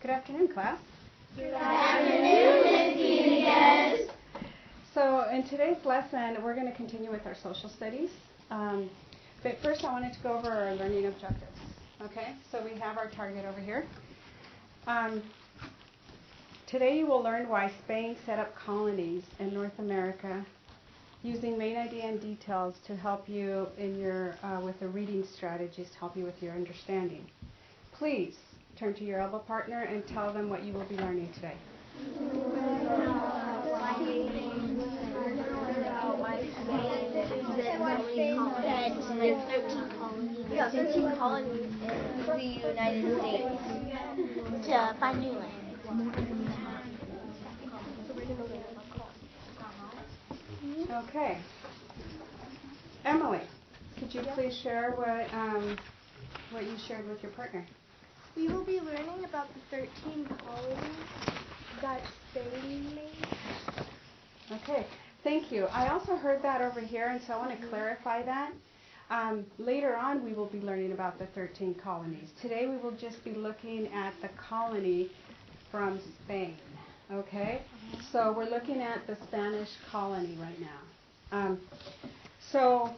Good afternoon, class. Good afternoon, Ms. Diaz. So in today's lesson, we're going to continue with our social studies. But first, I wanted to go over our learning objectives. Okay, so we have our target over here. Today you will learn why Spain set up colonies in North America using main idea and details to help you in your with the reading strategies to help you with your understanding. Please turn to your elbow partner and tell them what you will be learning today. There are 13 colonies in the United States to find new land. Okay. Emily, could you please share what you shared with your partner? We will be learning about the 13 colonies that Spain made. Okay, thank you. I also heard that over here, and so I want to clarify that. Later on, we will be learning about the 13 colonies. Today, we will just be looking at the colony from Spain. Okay, so we're looking at the Spanish colony right now. So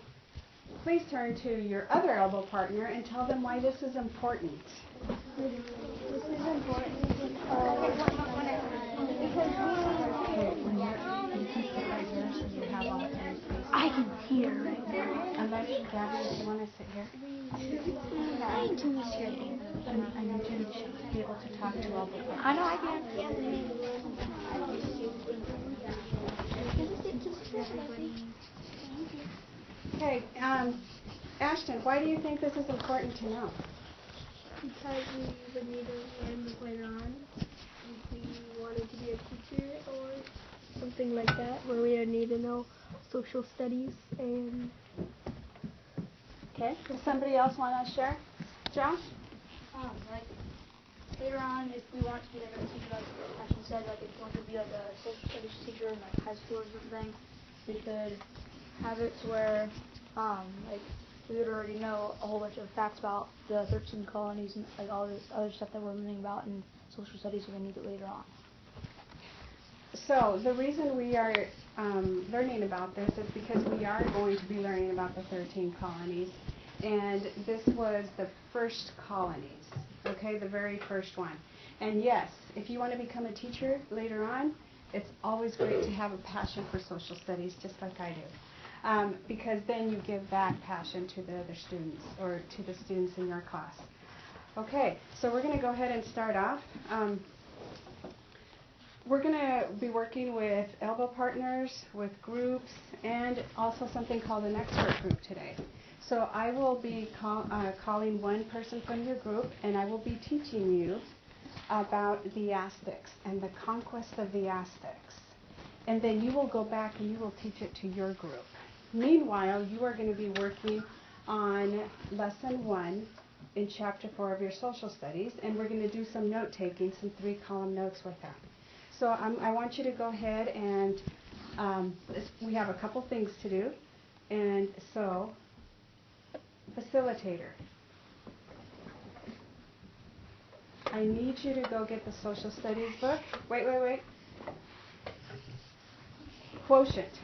please turn to your other elbow partner and tell them why this is important. This is important because I can hear right now. Unless, Gabby, if you want to sit here. I need to miss your ear. I need you to be able to talk to elbow partners. I know I can. Okay, Ashton, why do you think this is important to know? Because we would need to learn this later on if we wanted to be a teacher or something like that, where we would need to know social studies and... Okay, does somebody else want to share? Josh? Like later on, if we want to be like a teacher, like Ashton said, like if we want to be like a social studies teacher in like high school or something, we could have it to where like we would already know a whole bunch of facts about the 13 colonies and like all this other stuff that we're learning about in social studies, so we need it later on. So the reason we are learning about this is because we are going to be learning about the 13 colonies, and this was the first colonies, okay, the very first one. And yes, if you want to become a teacher later on, it's always great to have a passion for social studies, just like I do, because then you give that passion to the other students or to the students in your class. Okay, so we're going to go ahead and start off. We're going to be working with elbow partners, with groups, and also something called an expert group today. So I will be calling one person from your group, and I will be teaching you about the Aztecs and the conquest of the Aztecs. And then you will go back and you will teach it to your group. Meanwhile, you are going to be working on Lesson 1 in Chapter 4 of your social studies, and we're going to do some note-taking, some 3-column notes with that. So I want you to go ahead and we have a couple things to do. And so, facilitator, I need you to go get the social studies book. Wait. Quotient.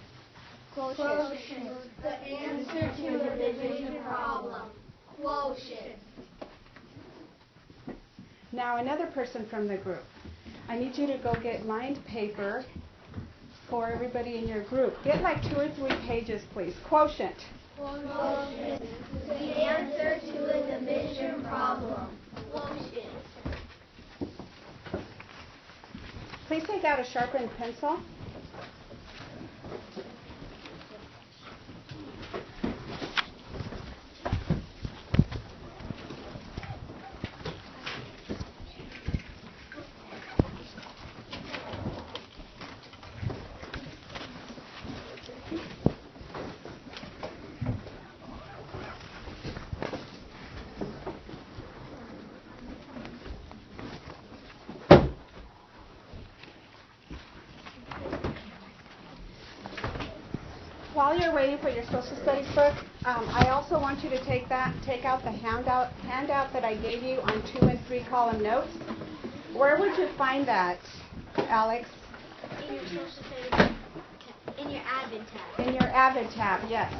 Quotient. The answer to a division problem. Quotient. Now another person from the group. I need you to go get lined paper for everybody in your group. Get like 2 or 3 pages, please. Quotient. Quotient. The answer to a division problem. Quotient. Please take out a sharpened pencil. While you're waiting for your social studies book, I also want you to take out the handout that I gave you on 2 and 3 column notes. Where would you find that, Alex? In your social studies, in your Advent tab. In your Avid tab, yes.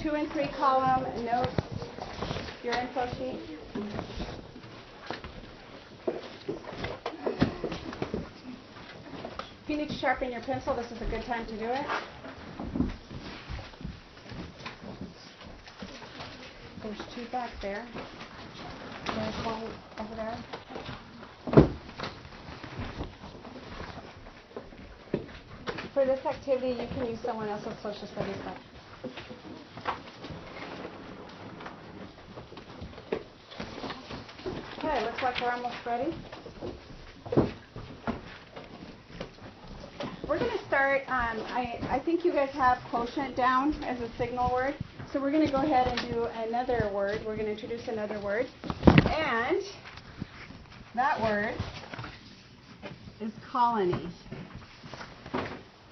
2 and 3 column notes, your info sheet. If you need to sharpen your pencil, this is a good time to do it. There's 2 back there. There's 1 over there. For this activity, you can use someone else's social studies book. Okay, looks like we're almost ready. We're going to start, I think you guys have quotient down as a signal word. So we're going to go ahead and do another word. We're going to introduce another word. And that word is colony.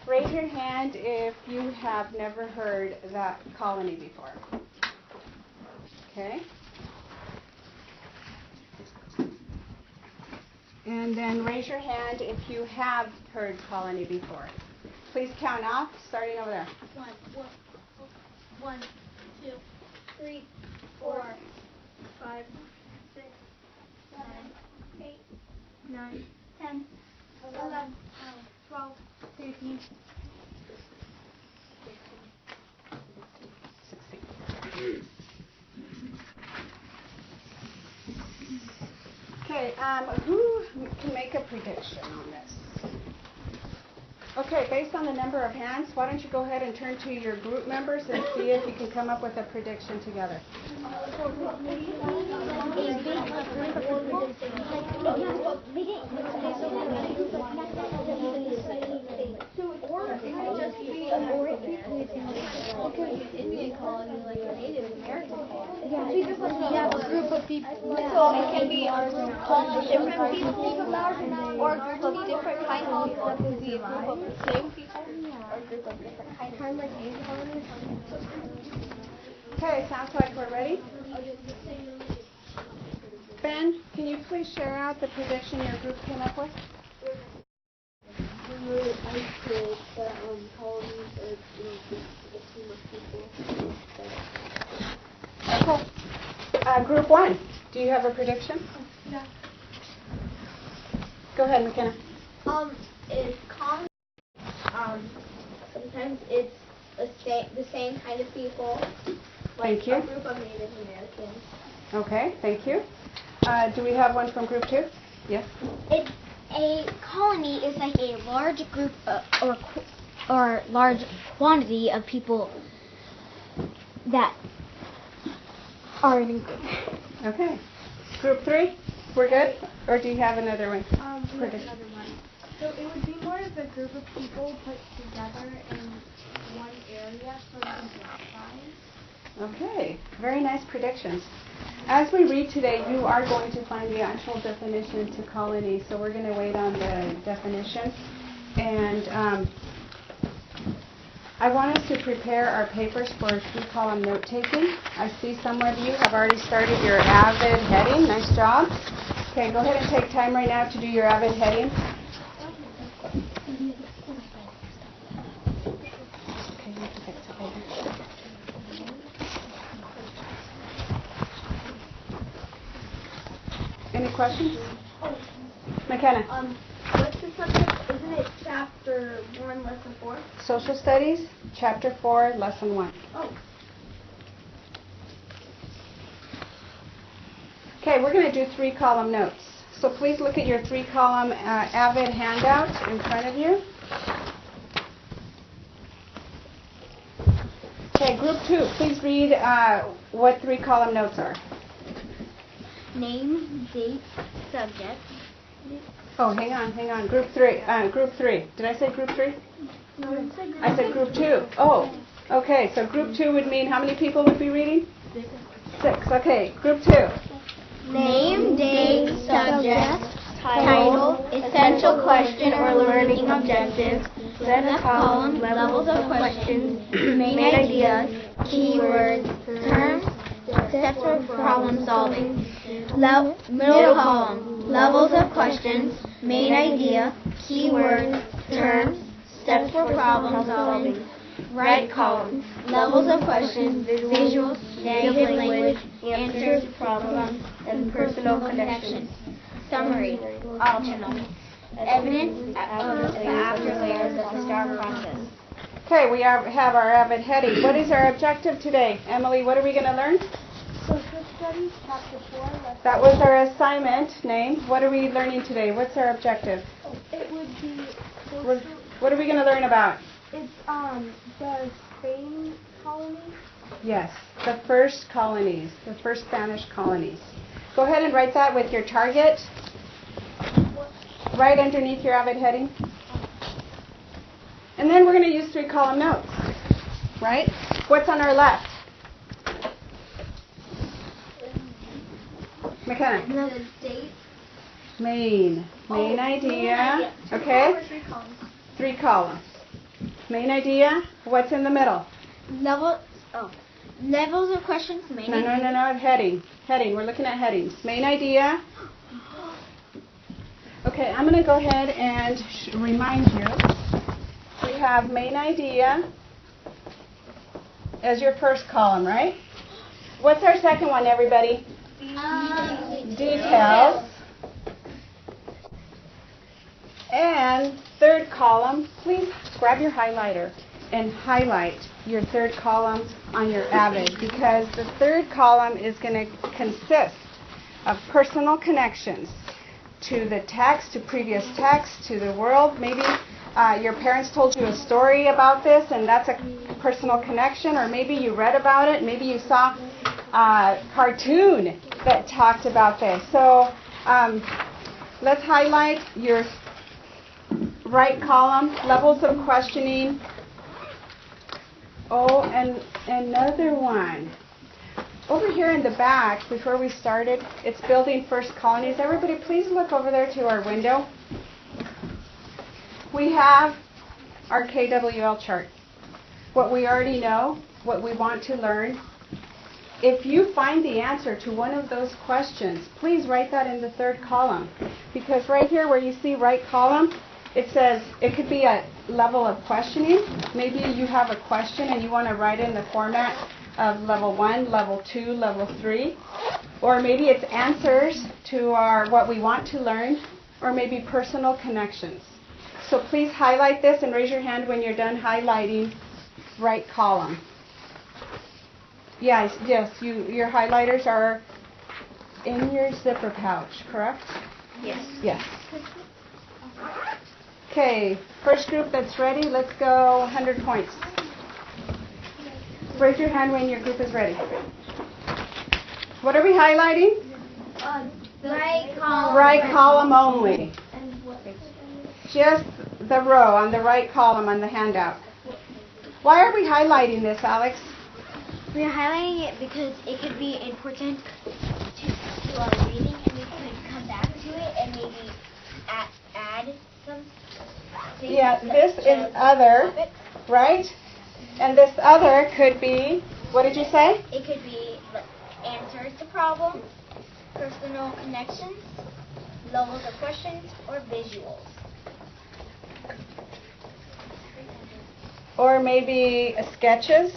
Raise your hand if you have never heard that colony before. Okay. And then raise your hand if you have heard colony before. Please count off, starting over there. 1, 2, 3, 4, 5, 6, 7, 8, 9, 10, 11, 12, 13, 16. Okay, who can make a prediction on this? Okay, based on the number of hands, why don't you go ahead and turn to your group members and see if you can come up with a prediction together. Indian colony like a Native American colony. Yeah, a group of people. So it can be a group of different people or a group of different kinds of people. It could be a group of the same people or a group of different kinds of people. Like ant colonies. Okay, sounds like we're ready. Ben, can you please share out the prediction your group came up with? I said that colonies are a team of people. Okay. Group 1, do you have a prediction? Yeah. Go ahead, McKenna. It's common. Sometimes it's the same kind of people. Like Thank you. A group of Native Americans. Okay, thank you. Do we have one from group 2? Yes. A colony is like a large group or large quantity of people that are in a group. Okay. Group 3, we're good? Or do you have another one? We have another one. So it would be more of a group of people put together in one area for size. Okay, very nice predictions. As we read today, you are going to find the actual definition to colony, so we're going to wait on the definition. And I want us to prepare our papers for 3-column note-taking. I see some of you have already started your AVID heading. Nice job. Okay, go ahead and take time right now to do your AVID heading. Okay, you have to fix it later. Any questions? McKenna. What's the subject? Isn't it chapter 1, lesson 4? Social Studies, Chapter 4, Lesson 1. Oh. Okay, we're going to do 3-column notes. So please look at your 3-column AVID handout in front of you. Okay, Group 2, please read what 3-column notes are. Name, date, subject. Oh, hang on. Group 3. Did I say Group 3? No, I said Group 2. Oh, okay. So Group 2 would mean how many people would be reading? 6. Okay. Group 2. Name, date, subject, title, essential question or learning objectives, set of columns, levels of questions, main ideas, keywords, terms, steps for problem solving. Middle column, levels of questions, main idea, keywords, terms, steps for problem solving. Right column, levels of questions, visuals, negative language, answers, problems, and personal connections. Summary, optional. Evidence of the after layers of the STAR process. Okay, we have our AVID heading. What is our objective today? Emily, what are we going to learn? Social Studies, Chapter 4. That was our assignment name. What are we learning today? What's our objective? It would be What are we going to learn about? it's the Spain colony. Yes, the first colonies, the first Spanish colonies. Go ahead and write that with your target right underneath your AVID heading. And then we're going to use 3-column notes, right? What's on our left? McKenna. The date. Main idea. Okay? 3 columns. Main idea. What's in the middle? Levels of questions, main idea. No. Heading. We're looking at headings. Main idea. Okay, I'm going to go ahead and remind you. We have main idea as your first column, right? What's our second one, everybody? Details. And third column, please grab your highlighter and highlight your third column on your AVID, because the third column is going to consist of personal connections to the text, to previous text, to the world. Maybe your parents told you a story about this and that's a personal connection, or maybe you read about it, maybe you saw a cartoon that talked about this. So let's highlight your right column, levels of questioning. Oh, and another one. Over here in the back, before we started, it's building first colonies. Everybody, please look over there to our window. We have our KWL chart. What we already know, what we want to learn. If you find the answer to one of those questions, please write that in the third column. Because right here where you see right column, it says it could be a level of questioning. Maybe you have a question and you want to write it in the format of level 1, level 2, level 3. Or maybe it's answers to what we want to learn, or maybe personal connections. So please highlight this and raise your hand when you're done highlighting right column. Yes, your highlighters are in your zipper pouch, correct? Yes. Yes. Okay, first group that's ready, let's go 100 points. Raise your hand when your group is ready. What are we highlighting? Right column. Right column only. Just the row on the right column on the handout. Why are we highlighting this, Alex? We're highlighting it because it could be important to our reading, and we could come back to it and maybe add some things. Yeah, this is other, right? And this other could be, what did you say? It could be answers to problems, personal connections, levels of questions, or visuals. Or maybe sketches.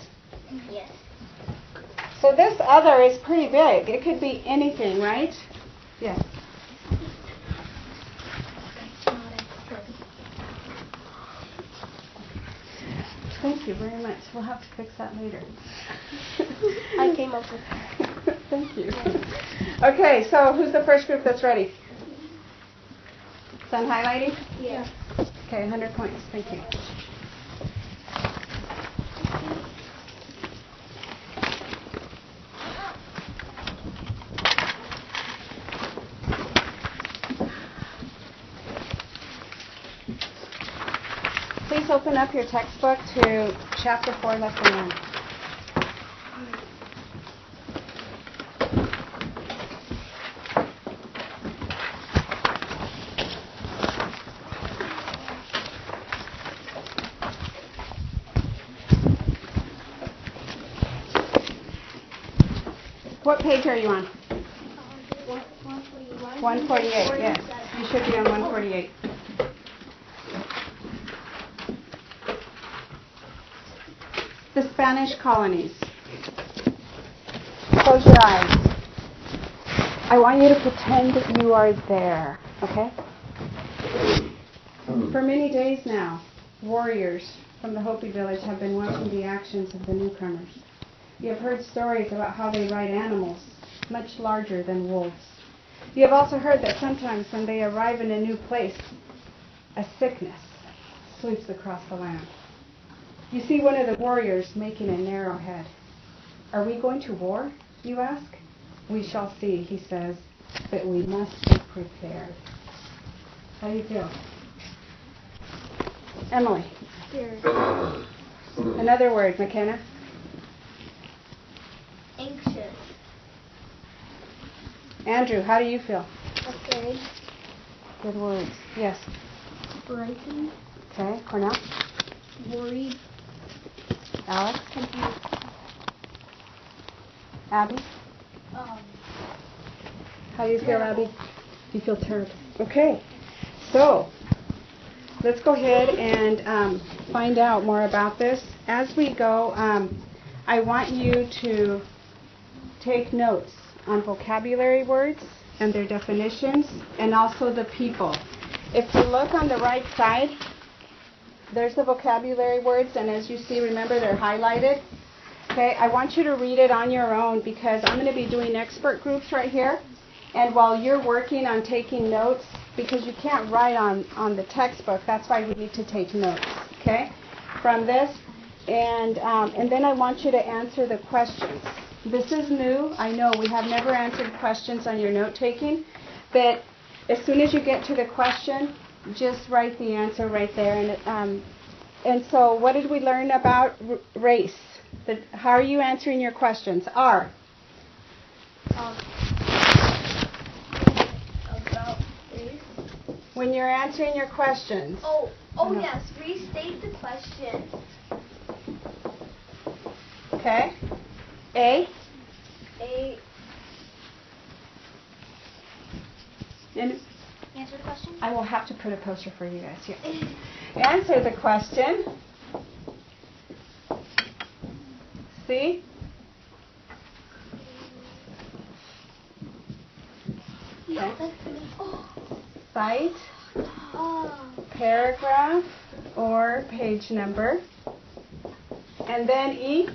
Yes. So this other is pretty big. It could be anything, right? Yes. Thank you very much. We'll have to fix that later. I came up with it. Thank you. Okay, so who's the first group that's ready? Done highlighting? Yeah. Okay, 100 points. Thank you. Please open up your textbook to Chapter 4, Lesson 1. What page are you on? 141. 148, yes. You should be on 148. The Spanish colonies. Close your eyes. I want you to pretend that you are there, okay? For many days now, warriors from the Hopi village have been watching the actions of the newcomers. You have heard stories about how they ride animals much larger than wolves. You have also heard that sometimes when they arrive in a new place, a sickness sweeps across the land. You see one of the warriors making an arrowhead. Are we going to war, you ask? We shall see, he says, but we must be prepared. How do you feel? Emily. Scared. Another word, McKenna. Anxious. Andrew, how do you feel? Afraid. Good words. Yes. Frightened. Okay. Cornell. Worried. Alex. Confused. Abby. How do you feel, Abby? You feel terrible. Okay. So, let's go ahead and find out more about this. As we go, I want you to take notes on vocabulary words and their definitions, and also the people. If you look on the right side, there's the vocabulary words, and as you see, remember they're highlighted. Okay, I want you to read it on your own because I'm going to be doing expert groups right here. And while you're working on taking notes, because you can't write on the textbook, that's why we need to take notes, okay, from this. And then I want you to answer the questions. This is new. I know we have never answered questions on your note-taking, but as soon as you get to the question, just write the answer right there. And so what did we learn about race? How are you answering your questions? R. About race. When you're answering your questions. Oh No. yes. Restate the question. Okay. A. And Answer the question. I will have to put a poster for you guys here. Answer the question. C. Okay. Cite, paragraph, or page number. And then E.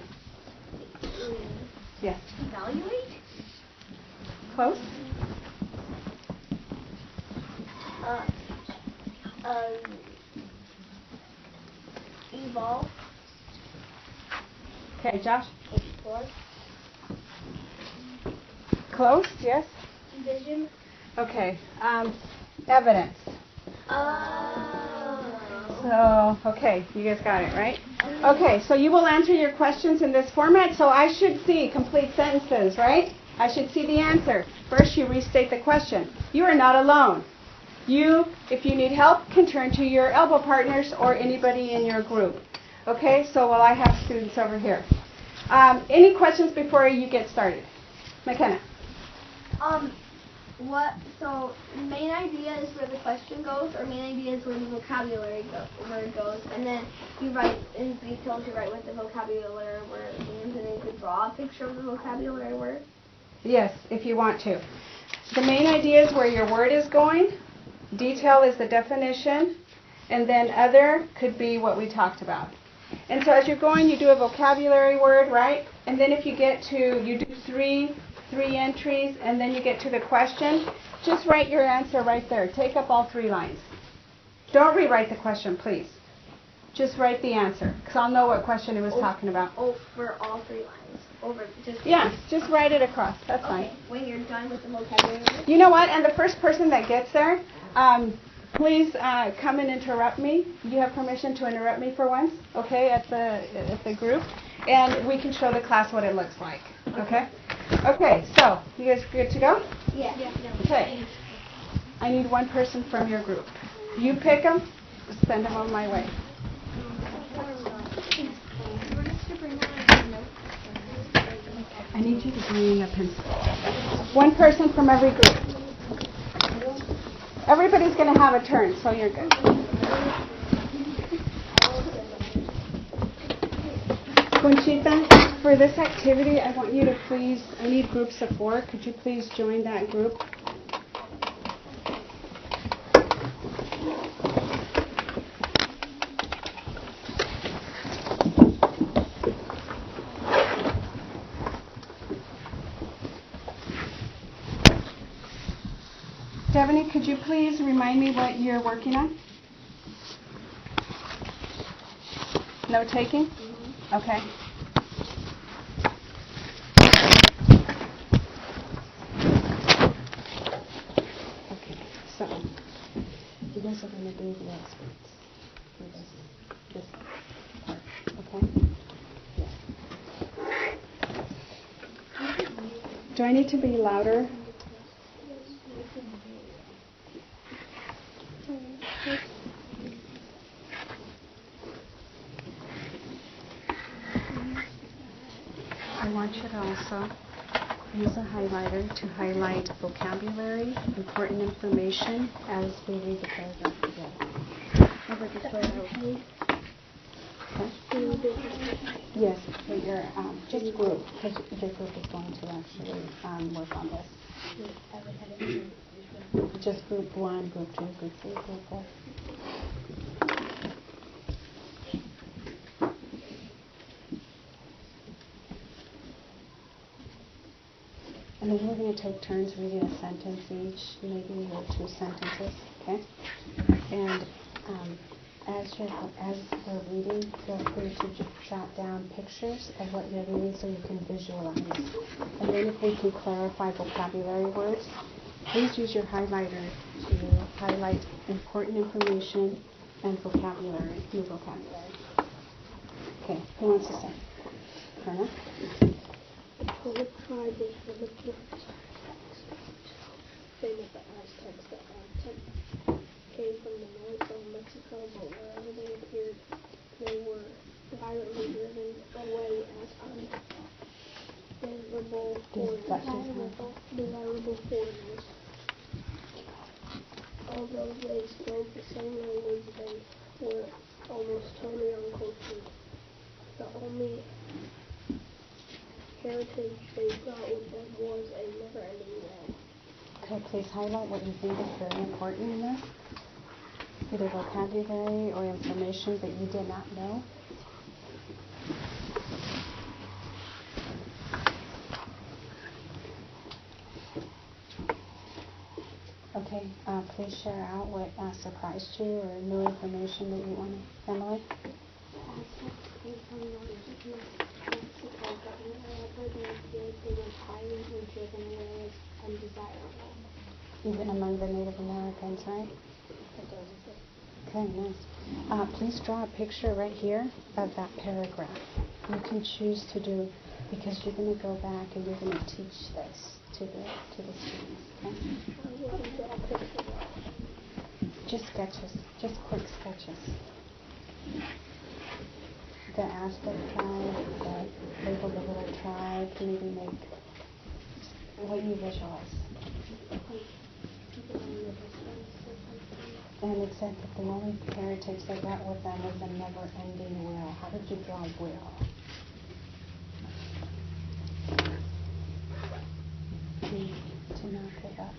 Yes. Evaluate. Close. Evolve. Okay, Josh. Explore. Close. Yes. Envision. Okay. Evidence. So, okay, you guys got it, right? Okay, so you will answer your questions in this format. So I should see complete sentences, right? I should see the answer. First, you restate the question. You are not alone. You, if you need help, can turn to your elbow partners or anybody in your group. Okay, so well, I have students over here. Any questions before you get started? McKenna. So main idea is where the question goes, or main idea is where the vocabulary word goes, and then you write in detail to write what the vocabulary word means, and then you could draw a picture of the vocabulary word. Yes, if you want to. The main idea is where your word is going. Detail is the definition, and then other could be what we talked about. And so as you're going, you do a vocabulary word, right? And then if you get to, you do three entries, and then you get to the question, just write your answer right there. Take up all 3 lines. Don't rewrite the question, please. Just write the answer, because I'll know what question it was talking about. Over all 3 lines. Just write it across. That's fine. Okay, when you're done with the vocabulary word. You know what? And the first person that gets there, please come and interrupt me. You have permission to interrupt me for once, okay, at the group. And we can show the class what it looks like, okay? Okay, so you guys good to go? Yeah. Okay. I need one person from your group. You pick them, send them on my way. I need you to bring a pencil. One person from every group. Everybody's going to have a turn, so you're good. Conchita, for this activity, I want you to please, I need groups of 4. Could you please join that group? Devaney, could you please remind me what you're working on? Note taking? Okay. Okay, so you guys are going to be the experts for this part, okay? Yeah. Do I need to be louder? I want you to also use a highlighter to highlight vocabulary, important information as we read the paragraph together. Okay? Yes, but your just group, because your group is going to actually work on this. Just group 1, group 2, group 3, group 4. And then we're going to take turns reading a sentence each, maybe 2 sentences, okay? And as we're reading, feel free to jot down pictures of what you're reading so you can visualize. And then if we can clarify vocabulary words, please use your highlighter to highlight important information and vocabulary, new vocabulary. Okay, who wants to start? Karna? What tribe was one of the first famous Aztecs that came from the north of Mexico, but wherever they appeared, they were violently driven away as undesirable foreigners. Although they spoke the same language, they were almost totally uncultured. The only heritage they brought with them was a never-ending war. Okay, please highlight what you think is very important in this, either vocabulary or information that you did not know. Okay, please share out what surprised you or new information that you wanted. Emily? Aztecs came from northern Mexico, but wherever they appeared, they were violently driven away as undesirable. Even among the Native Americans, right? Okay, nice. Please draw a picture right here of that paragraph. You can choose to do, because you're going to go back and you're going to teach this to the students. Okay? Just sketches, just quick sketches. The Aztec tribe, the label the little tribe, maybe make what you visualize. And it said that the only heritage they got with them was a never-ending will. How did you draw will? To not give up.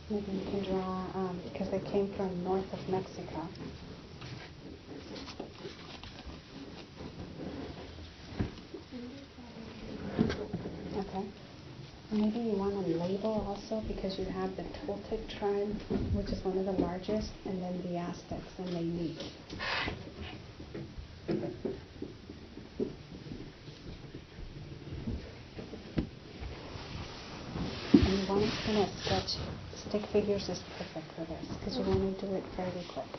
Maybe you can draw, because they came from north of Mexico. Okay. Maybe you want a label also, because you have the Toltec tribe, which is one of the largest, and then the Aztecs, and they meet. And you want to kind of sketch. Stick figures is perfect for this, because you want to do it fairly quick.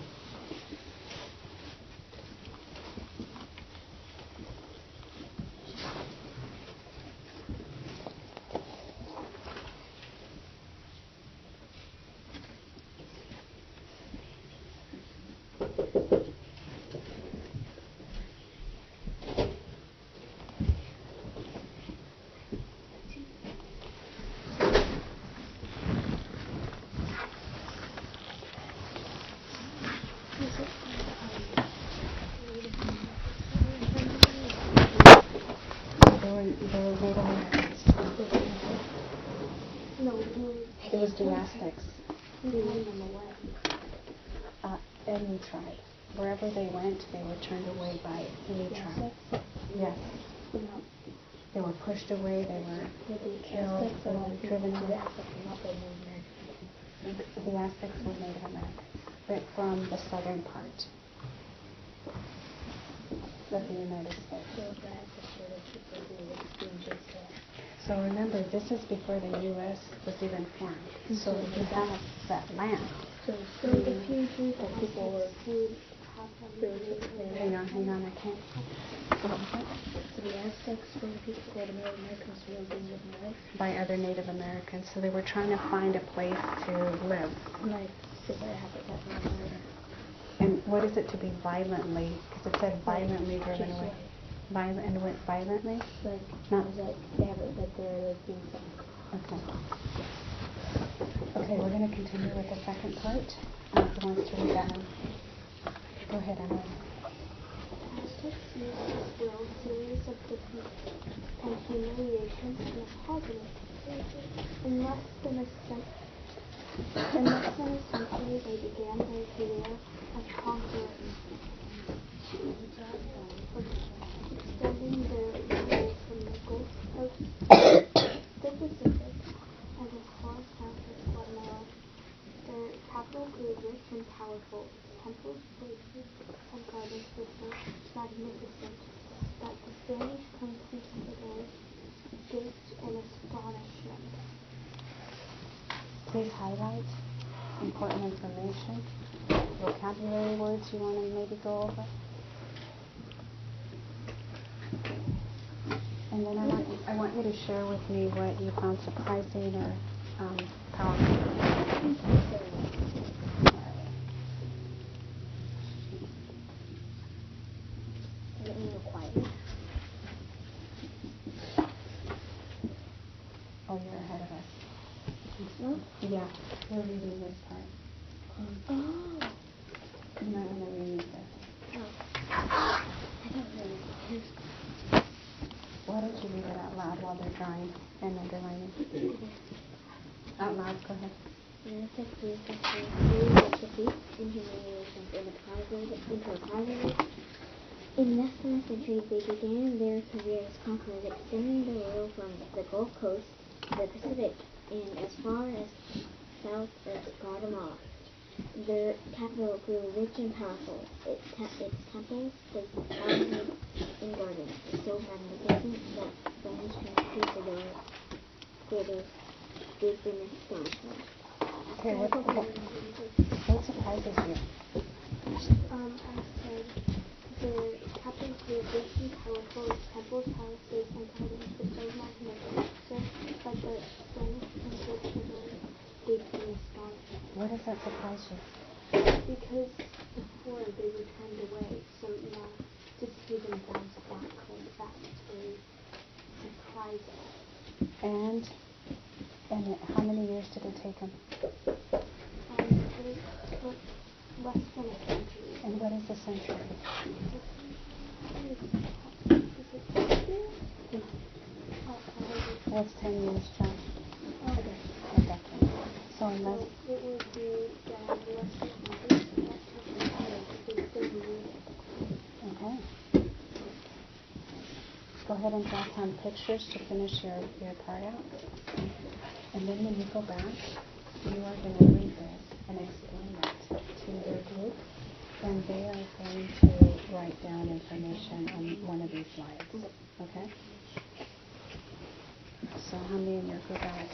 The Native Americans. No, It was the Aztecs. Any tribe. Wherever they went, they were turned away by any tribe. Yes. They were pushed away, they were killed, they were driven away. The Aztecs were Native Americans, but from the southern part of the United States. So remember, this is before the U.S. was even formed. So you have that land. So if you drink the people were food, Hang on, I can't. What was that? so the Aztecs were the people that Native Americans were Native Americans. By other Native Americans. So they were trying to find a place to live. Like, so they have it that way. And what is it to be violently? Because it said violently driven away. Violent and went violently? Like, Not like they have it that they're like being okay. Okay, we're going to continue with the second part. Who wants to read that one? Go ahead, Emily. Aztecs used this world series of defeat and humiliation in a positive way. In less than a century, they began their career as conquerors, extending their rule from the Gulf Coast to the Pacific and as far south as Guatemala. Their capital grew rich and powerful. Temples, places, and gardens were so magnificent that the Spanish conquistadors gaped in astonishment. Please highlight important information, vocabulary words you want to maybe go over. And then I want you to share with me what you found surprising or powerful. Oh, you're ahead of us. No? Yeah, you're reading this part. Oh. You might want to read this. I don't really. Why don't you read it out loud while they're drawing and underlining? Out loud, go ahead. Aztecs used this series of defeats and humiliations into a positive. In less than a century, they began their career as conquerors, extending their rule from the Gulf Coast to the Pacific and as far as south as Guatemala. Their capital grew rich and powerful. Its temples, places, houses, and gardens were so magnificent that Spanish conquistadors gaped in astonishment. Okay, what surprises you? I said their capitals were rich and powerful, its temples, palaces, and gardens were so magnificent that the Spanish conquistadors gaped in astonishment. Why does that surprise you? Because before they were turned away, so to see them bounce back like that, it's very surprising. And how many years did it take them? It took less than a century. And what is a century? What's 10 years, John? A decade. So unless... It would be less than 100. Okay. Go ahead and draw some pictures to finish your part out. And then when you go back, you are going to read this and explain it to your group. And they are going to write down information on one of these slides. Okay? So how many in your group, Alex?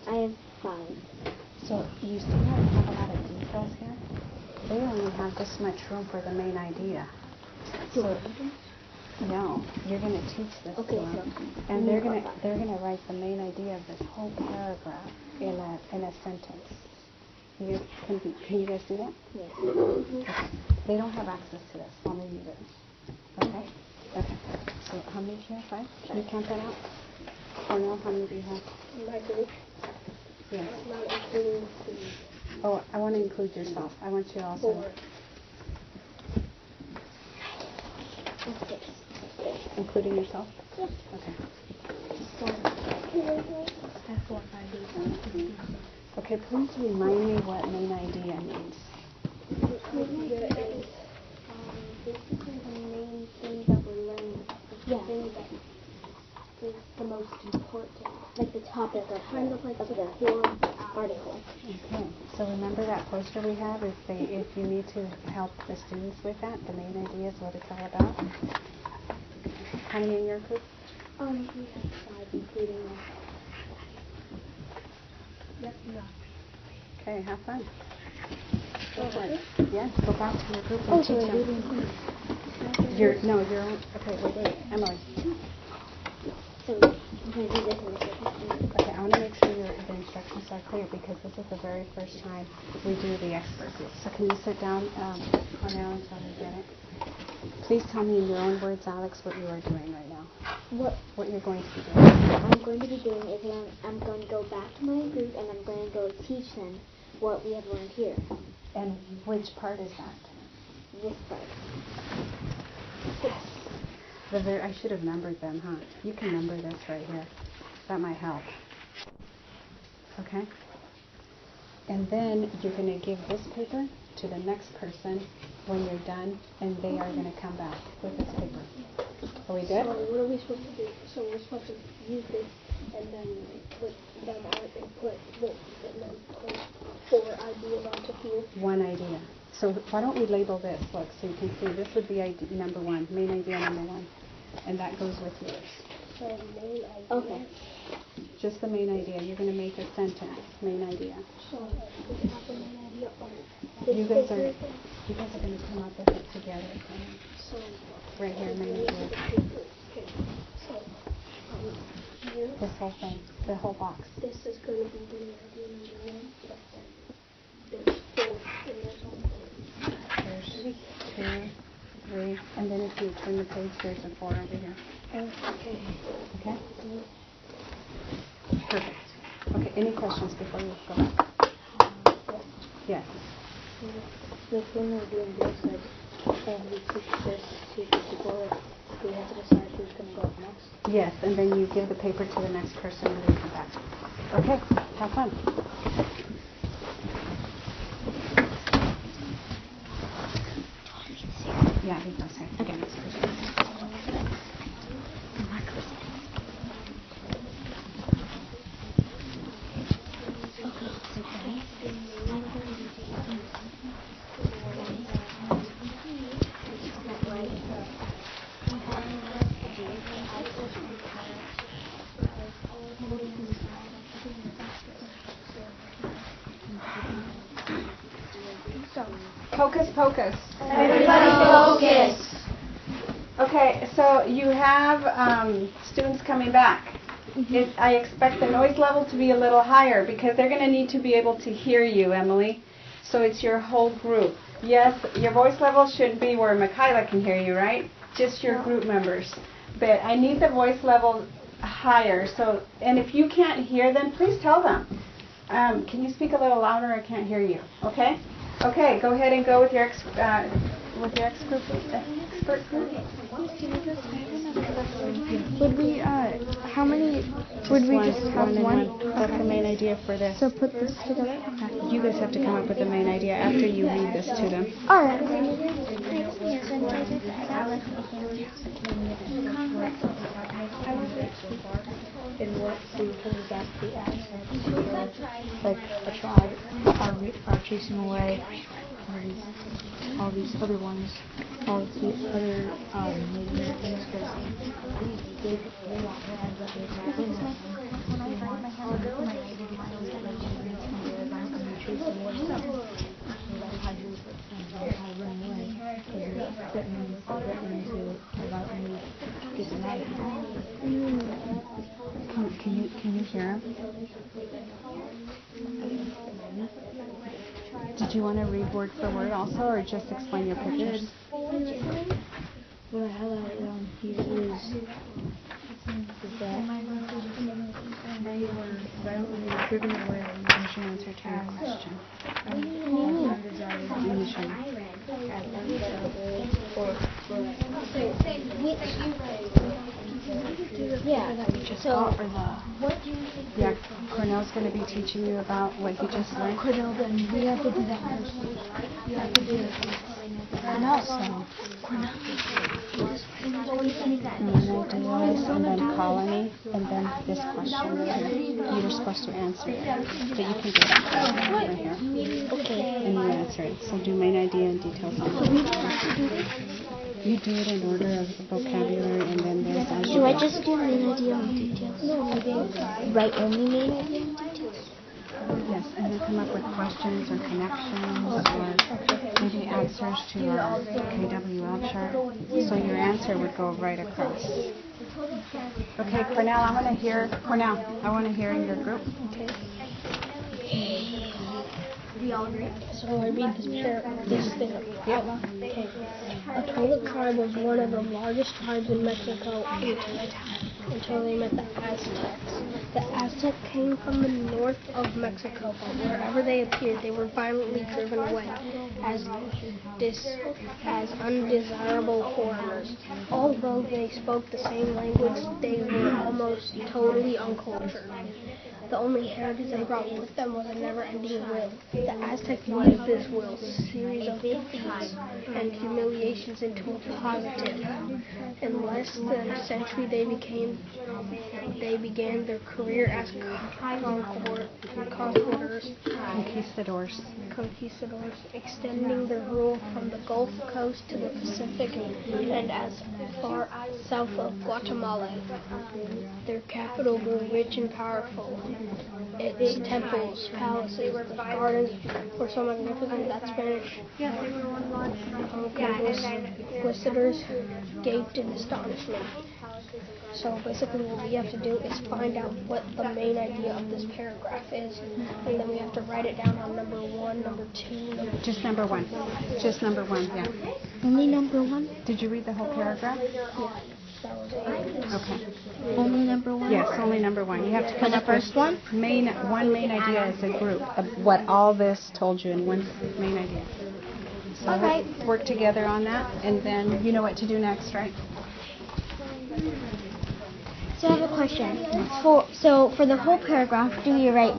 I have 5. So you still have a lot of details here. They only have this much room for the main idea. So no, you're going to teach this to them, and they're going to write the main idea of this whole paragraph in a sentence. Can you guys do that? Yes. Okay. They don't have access to this. I'll read you this. Okay. Okay. So how many do you have? 5? Can you count that out? Cornell, how many do you have? My group, Yes. not including Oh, I want to include yourself. I want you also. 4. including yourself? Yeah. Okay. That's what I do. Okay, please remind me what main idea means. Basically the main thing that we're learning. The thing that is the most important. Like the topic or kind of like of the whole article. Okay, so remember that poster we have? If you need to help the students with that, the main idea is what it's all about. How many in your group? We have 5, including myself. Okay, have fun. Go for it. Yes, go back to your group and Oh, teach so we're them. reading. Your own. Okay, wait, Emily. So we're going to do this in the second. Okay, I want to make sure the instructions are clear because this is the very first time we do the expert group. So can you sit down, Cornell, until we get it? Please tell me in your own words, Alex, what you are doing right now. What you're going to be doing. What I'm going to be doing is I'm going to go back to my group and I'm going to go teach them what we have learned here. And which part is that? This part. I should have numbered them, huh? You can number this right here. That might help. Okay? And then you're going to give this paper to the next person when you're done, and they are going to come back with this paper. Are we good? So what are we supposed to do? So we're supposed to use this and then put them out and put this and then put 4 ideas onto here. One idea. So why don't we label this, look, so you can see this would be idea number 1, main idea number 1. And that goes with yours. So main idea. Okay. Just the main idea. You're going to make a sentence, main idea. So we have the main idea on You this guys are paper. going to come up with it together. So Right here, main idea. okay. So here, This whole thing, the whole box. this is going to be the main idea number 1. There's 4 and there's only There's 2, 3, and then if you turn the page, there's a 4 over here. Okay. Okay? Perfect. Okay, any questions before you go back? Yes. The thing we're doing this is, and we teach this to the people, we have to decide who's going to go up next. Yes, and then you give the paper to the next person and they come back. Okay, have fun. Yeah, he goes here. Okay. Hocus pocus. Everybody focus. Okay, so you have students coming back. I expect the noise level to be a little higher because they're going to need to be able to hear you, Emily. So it's your whole group. Yes, your voice level should be where Michaela can hear you, right? Just your group members. But I need the voice level higher. So, and if you can't hear them, please tell them. Can you speak a little louder? I can't hear you. Okay? Okay, go ahead and go with your expert group. Would we, how many, would we just have one? That's the main idea for this. So put this together? You guys have to come up with the main idea after you read this to them. Alright. In what we comes back to the accents, like a tribe are chasing away all these other ones, all these other Native Americans, because they want land, but they can't live there. They want my Native Americans that live in the environment, and they're chasing away them. So that's how you run away, because they're threatening to allow me to get them out of here. Can you hear him? Did you want to read word for word also, or just explain your pictures? What I highlighted on here is that they were violently driven away What's your answer to your question? as unbearable or Yeah. So, Yeah, Cornell's going to be teaching you about what he just learned. Cornell, then we have to do that first. You have to do that first. no. And then colony, and then this question right here. You were supposed to answer it, but you can do that right here. Okay. And you answer it. So do main idea and details on it. You do it in order of vocabulary, and then there's algebra. Do I just do main idea and details? No, Write only main idea and details? Yes, and then come up with questions or connections or maybe answers to our KWL chart. So your answer would go right across. Okay, Cornell, I want to hear in your group. Okay. We all agree? So I read this thing. Yep. Okay. A Toltec tribe was one of the largest tribes in Mexico until they met the Aztecs. The Aztecs came from the north of Mexico, but wherever they appeared, they were violently driven away as undesirable foreigners. Although they spoke the same language, they were almost totally uncultured. The only heritage they brought with them was a never-ending will. The Aztecs used this will, series of defeats and humiliations, into a positive. In less than a century, they began their career as conquistadors, extending their rule from the Gulf Coast to the Pacific and as far south of Guatemala. Their capital grew rich and powerful. Its temples, palaces, gardens were so magnificent that Spanish conquistadors gaped in astonishment. So basically what we have to do is find out what the main idea of this paragraph is, and then we have to write it down on number 1, number 2, Just number one. Just number one, yeah. Only number 1? Did you read the whole paragraph? that was it. Okay. Only number 1? Yes, only number one. You have to For come the up with first one? main idea as a group of what all this told you in one main idea. So Okay. work together on that, and then you know what to do next, right? So I have a question. For the whole paragraph, do we write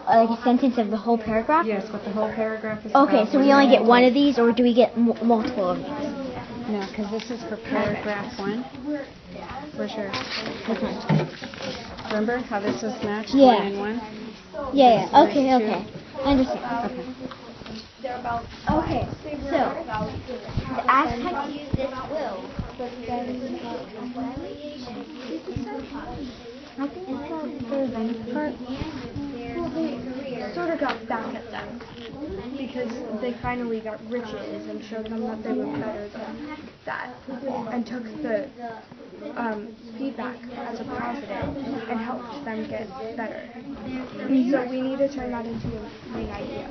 like a sentence of the whole paragraph? Yes, what the whole paragraph is Okay, about. so we only get one of these, or do we get multiple of these? No, because this is for paragraph 1. For sure. Okay. Remember how this was matched Yeah. 1 and 1? Yeah. Okay. Two. Okay. I understand. Okay. Okay. So the Aztecs used this will, but then I think it's the revenge part. Well, they sort of got back at them because they finally got riches and showed them that they were better than that, and took the feedback as a positive and helped them get better. So we need to turn that into a main idea.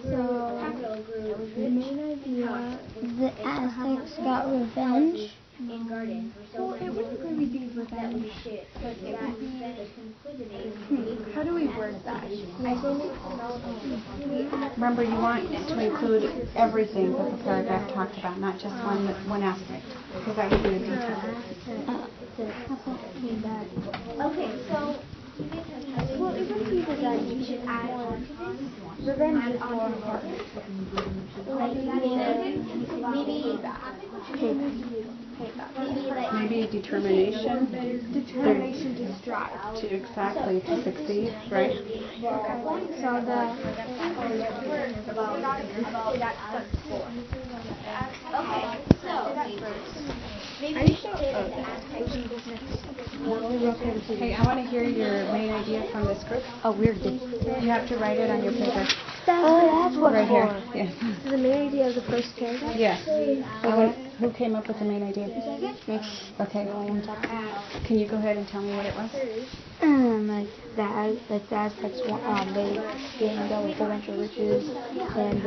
So the main idea, the Aztecs got revenge. Well, it wouldn't really be revenge. How do we word that? Remember, you want to include everything that the paragraph talked about, not just one aspect, because that would be a detail. Okay, so well, it would be revenge. You should add revenge is more important. Like Maybe determination. Determination to strive. To succeed, right? So the Hey, I want to hear your main idea from this group. Oh, weirdly. You have to write it on your paper. That's what Right here. Yes. the main idea of the first paragraph. Yes. Who came up with the main idea? Me. Okay. Can you go ahead and tell me what it was? like the Aztecs, they gained a whole bunch of riches, and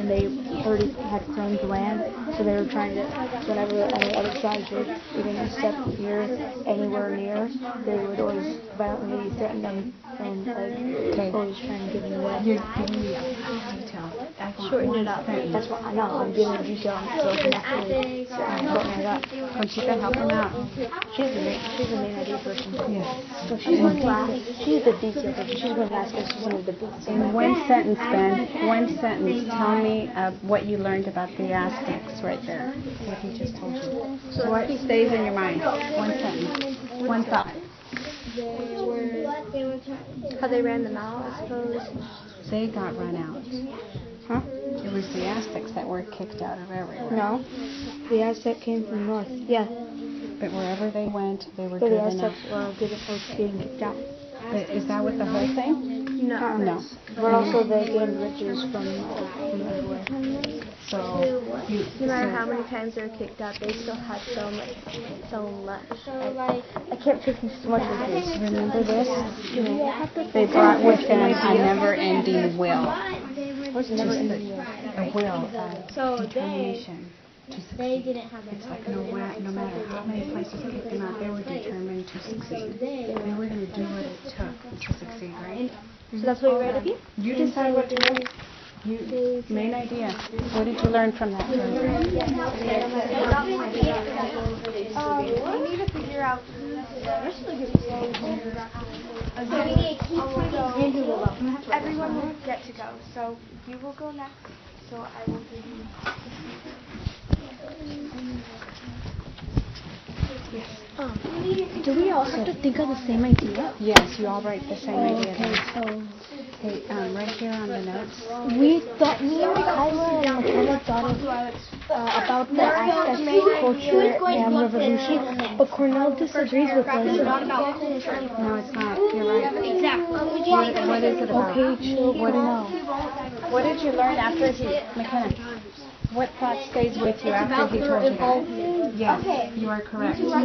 they already had claimed land, so they were trying to, whenever any other tribes were even a step here, anywhere near, they would always violently threaten them and always trying to give them away. You're giving me a detail. Shorten it up. That's what I know. I'm giving detail so I can actually shorten it up. Conchita, help him out. She's the main idea person. Yes. So she's going to ask. She's the detail person. She's going to ask us one of the big things. In one sentence, Ben, one sentence, tell me what you learned about the Aztecs right there. What he just told you. So what stays in your mind? One sentence. One thought. How they ran them out, I suppose. They got run out. Huh? It was the Aztecs that were kicked out of everywhere. No. The Aztec came from north. Yeah. But wherever they went, they were But the driven out. Aztecs were getting kicked out. But is that what the whole thing? No. No. But also they gained riches from everywhere. So No matter how many times they were kicked out, they still had so much. I can't take so much of this. remember this? They brought with them a never-ending will. What's never ending? A will, So determination to succeed. It's like no matter how many places kicked them out, they were determined to succeed. They were going to do what it took to succeed, right? So that's what you read of you? You decide what to do. Main idea. What did you learn from that? We need to figure out. Everyone will get to go. So you will go next. So I will give you. Do we all have to think of the same idea? Yes, you all write the same idea. Okay, so Okay, right here on the notes. me and Kyla and McKenna thought of about the Aztec culture and revolution, but Cornell disagrees with us. No, it's not. You're right. What is it about? Okay, What did you learn after McKenna? What thought stays with you after he told you that? Yes, you are correct. Cornell,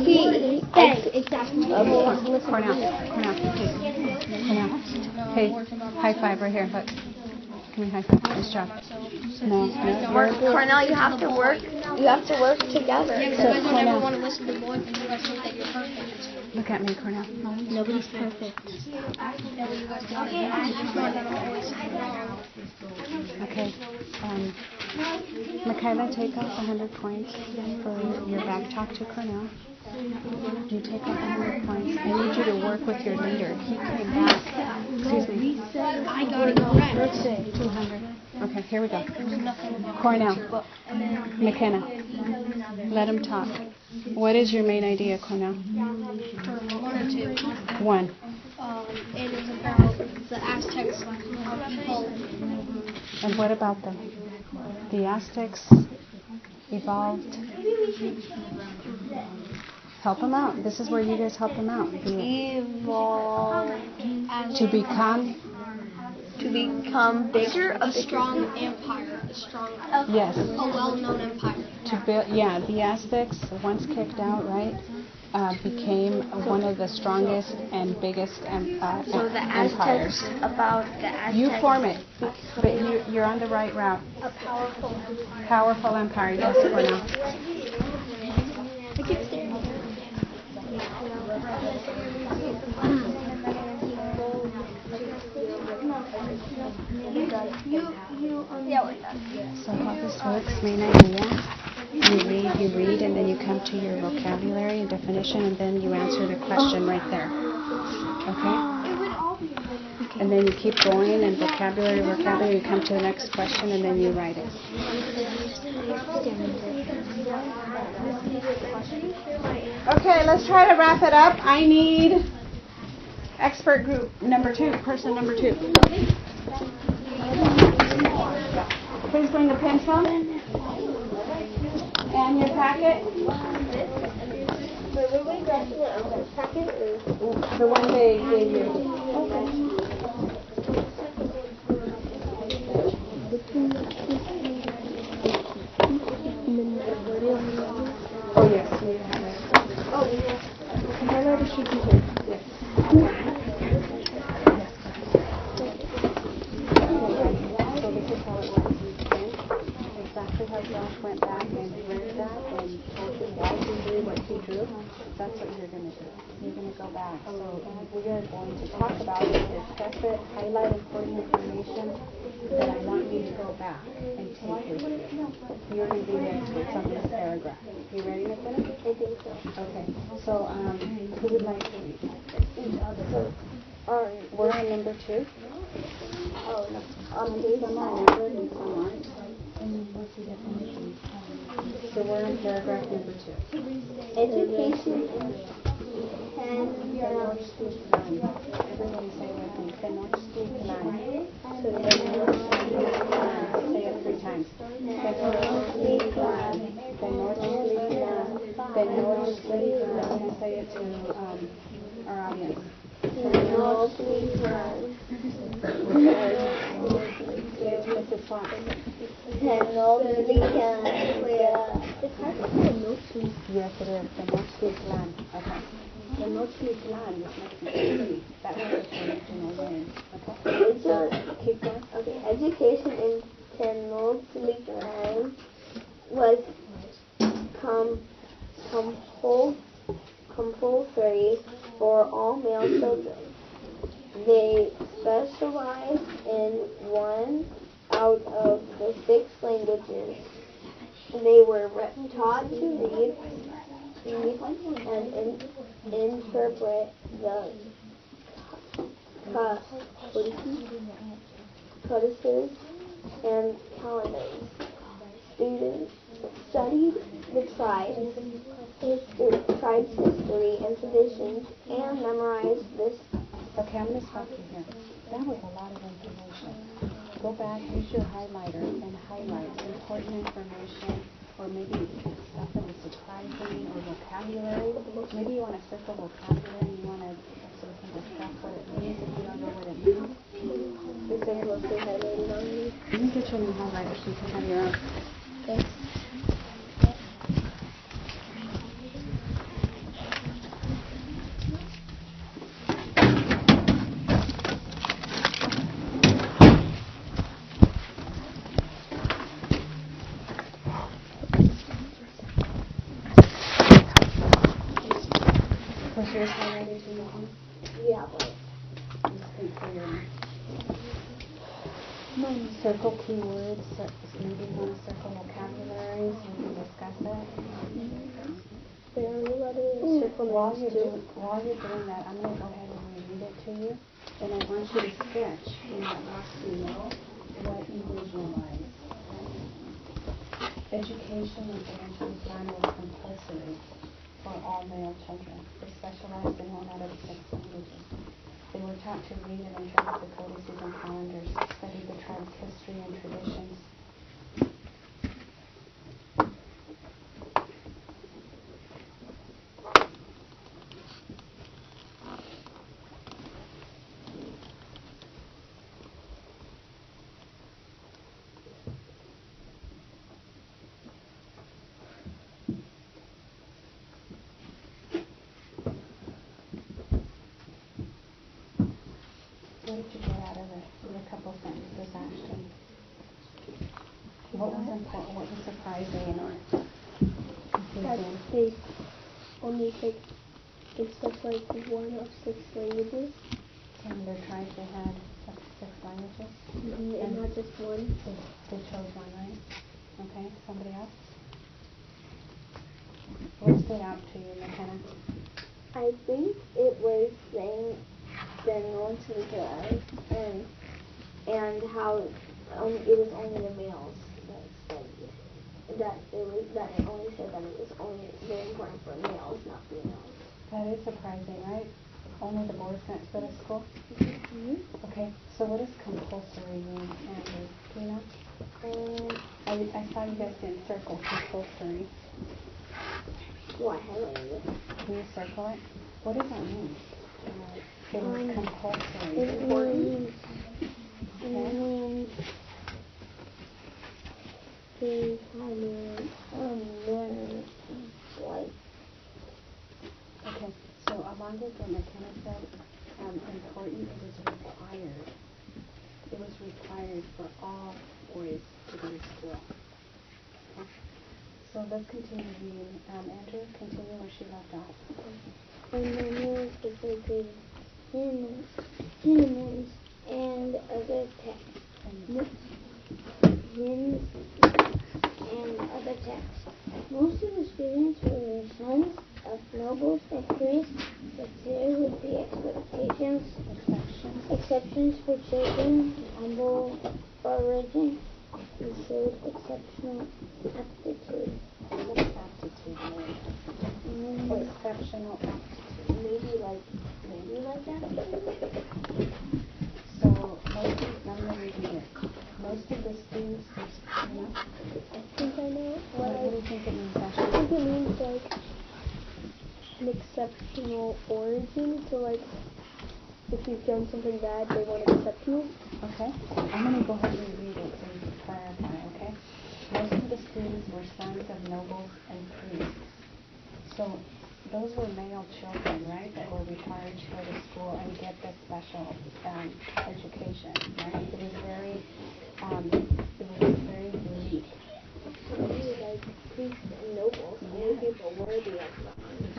hey, high five right here. Look, give me a high five. Nice job. No, Cornell, you have to work. You have to work together. So Cornell, look at me, Cornell. Nobody's perfect. Okay. Michaela, take off 100 points for your back talk to Cornell. You take off 100 points. I need you to work with your leader. He came back. Excuse me. I got it correct. 200. Okay, here we go. Cornell. McKenna. Let him talk. What is your main idea, Cornell? 1 or 2. 1. It is about the Aztecs people. And what about them? The Aztecs evolved. Help them out. This is where you guys help them out. To become bigger, A strong empire. yes. A well-known empire. To build, yeah, the Aztecs, once kicked out, right, became one of the strongest and biggest empires. about the Aztecs. You form it, but you're on the right route. A Powerful empire, yes, Cornell. So how this works, main idea, you read, and then you come to your vocabulary and definition, and then you answer the question right there. Okay? And then you keep going, and vocabulary, you come to the next question, and then you write it. Okay, let's try to wrap it up. I need expert group number 2, person number 2. Please bring a pencil and your packet. The one they gave you. Oh yes, we have it. Oh, yeah. I know the sheet here. Yes. that's what you're going to do. You're going to go back. So we are going to talk about it, discuss it, highlight important information that I want you to go back and take with you. You're going to be the experts on this paragraph. You ready, McKenna? I think so. Okay. So who would like to read? We're on number 2. Oh, no. Some are numbered and some aren't. What's the definition? So we're in paragraph number 2. Education The North Street Plan. Everybody say it with me. The North Street Plan. The North Street Plan. Say it 3 times. The North Street Plan. The North Street Plan. The North Street Plan. I'm going to say it to our audience. North Street Plan. Mrs. Fox. It's hard to say North Street. Yes, it is. The North Street Plan. Okay. The North Street Plan is Mexican. That was the original name. Okay. Keep going. Okay, education in Tenochtitlan was compulsory for all male children. They specialized in 1 out of the 6 languages. They were taught to read and interpret the codices and calendars. Students studied the tribe's history and traditions and memorized this. Okay, I'm going to stop you here. That was a lot of information. Go back, use your highlighter, and highlight important information, or maybe stuff that was surprising, or vocabulary. Maybe you want to circle vocabulary, you want to, so we can discuss what it means if you don't know what it means. Is there mostly highlighted on me? You can get your new highlighter so you can have your own. Okay. Was yours highlighted to you? Yeah, but Circle keywords, maybe you want to circle vocabulary so we can discuss it. While you're doing that, I'm going to go ahead and read it to you. And I want you to sketch in that box below what you visualize. Education in Tenochtitlan Plan was compulsory for all male children. They specialized in 1 out of 6 languages. They were taught to read and interpret the codices and calendars, study the tribe's history and traditions. What did you get out of it? In a couple sentences, Ashton. What was important? What was surprising or That confusing? they only take they specialize in 1 of 6 languages, And their tribes, they had 6 languages. and not just 1. They chose 1, right? Okay, somebody else? What stood out to you, McKenna? I think it was saying Tenochtitlan and how it was only the males that studied. That it only said that it was only very important for males, not females. That is surprising, right? Only the boys got to go to school? Mm-hmm. Okay, so what does compulsory mean, Andrew? Do you know? I saw you guys didn't circle compulsory. Well, I highlighted it. Can you circle it? What does that mean? It was compulsory. It means they Like, Okay, so along with what McKenna said, important, it was required. It was required for all boys to go to school. Okay? So let's continue reading. Andrew, continue where she left off. And the names of the good synonyms and other texts. Hymns and other texts. Most of the students were the sons of nobles and priests, but there would be exceptions for children of humble origin who showed exceptional aptitude. What's aptitude mean? Exceptional aptitude. Maybe like that. So I'm going to read it. Most of the students were, you know? I think I know What do you think it means, I Ashley? think it means like an exceptional origin. So like if you've done something bad, they won't accept you. Okay. I'm going to go ahead and read it so you can clarify, okay? Most of the students were sons of nobles and priests. So those were male children, right, that were required to go to school and get the special education, right? It was very unique. So maybe like priests and nobles, only people worthy of them.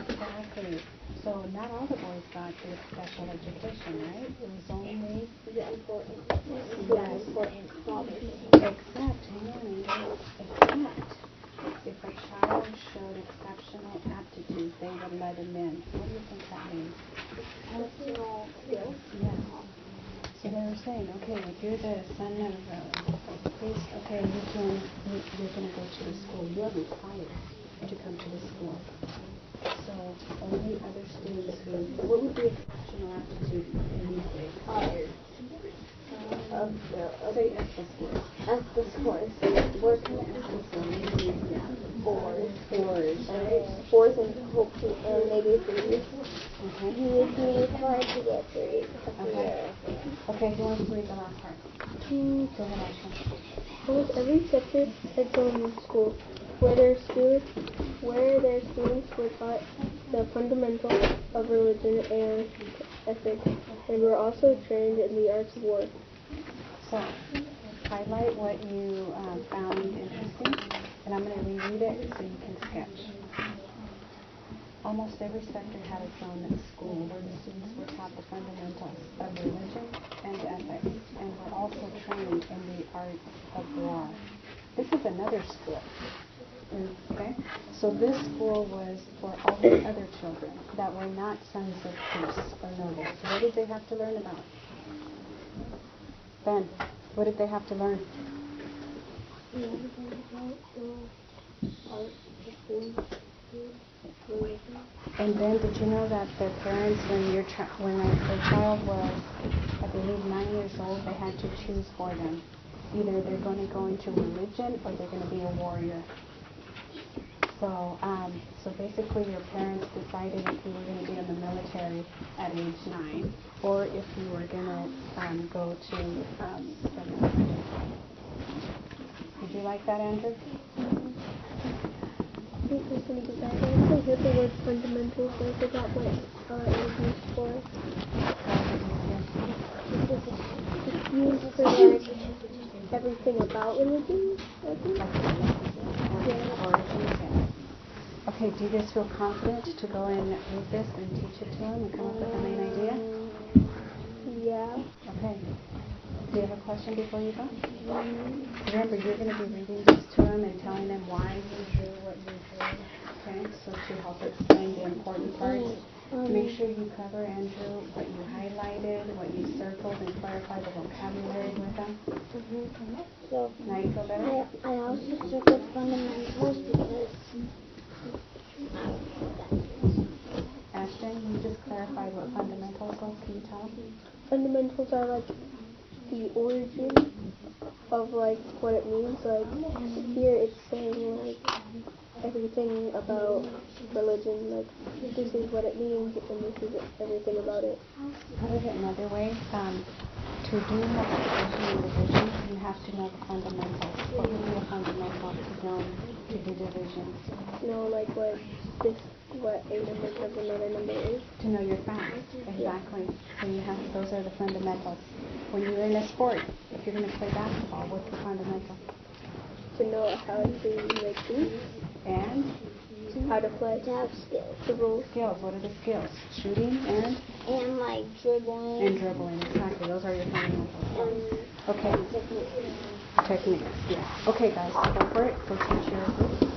Exactly. So not all the boys got this special education, right? It was only The important qualities. except if a child showed exceptional aptitude, they would let him in. What do you think that means? Exceptional skills. Yes. So they were saying, okay, if you're the son of a priest, okay, you're going to go to the school. You're required to come to the school. So only other students who, what would be exceptional aptitude in these days? Say ESPA scores. ESPA scores. What kind of ESPA score? Maybe fours, right? Fours and hopefully maybe threes. Okay. You would be required to get threes. Okay, who wants to read the last part? Go ahead, Ashley. Almost every sector had some school where their students were taught the fundamentals of religion and ethics, and were also trained in the arts of war. So, highlight what you found interesting, and I'm going to reread it so you can sketch. Almost every sector had its own school where the students were taught the fundamentals of religion and ethics, and were also trained in the arts of war. This is another school. Okay? So this school was for all the other children that were not sons of priests or nobles. So what did they have to learn about? Ben, what did they have to learn? And then did you know that the parents, when their child was, I believe, 9 years old, they had to choose for them. Either they're going to go into religion or they're going to be a warrior. So basically your parents decided if you were going to be in the military at age 9 or if you were going to go to the military. Did you like that, Andrew? Interesting because I actually heard the word fundamentals, but I forgot what it was used for. It's used for like everything about religion, I think. Okay, do you guys feel confident to go and read this and teach it to them and come up with the main idea? Yeah. Okay. Do you have a question before you go? Remember, you're going to be reading this to them and telling them why you drew what you drew. Okay, so to help explain the important parts. Make sure you cover, Andrew, what you highlighted, what you circled, and clarify the vocabulary with them. So Now you feel better? I also circled fundamentals because Ashton, you just clarified what fundamentals was. Can you tell them? fundamentals are like the origin of like what it means. Like here it's saying like everything about religion, like this is what it means and this is everything about it. Put it another way. To do multiplication and division, you have to know the fundamentals. What would be a fundamental to know to do divisions? Know like what a number plus another number is. To know your facts. Exactly. So you have, those are the fundamentals. When you're in a sport, if you're going to play basketball, what's the fundamental? To know how to make teams. And How to play. To have skills. The rules. skills. What are the skills? Shooting and And dribbling. dribbling. Exactly. Those are your fundamentals. And Okay. Techniques. Yeah. Okay, guys. Go for it. Go teach your group.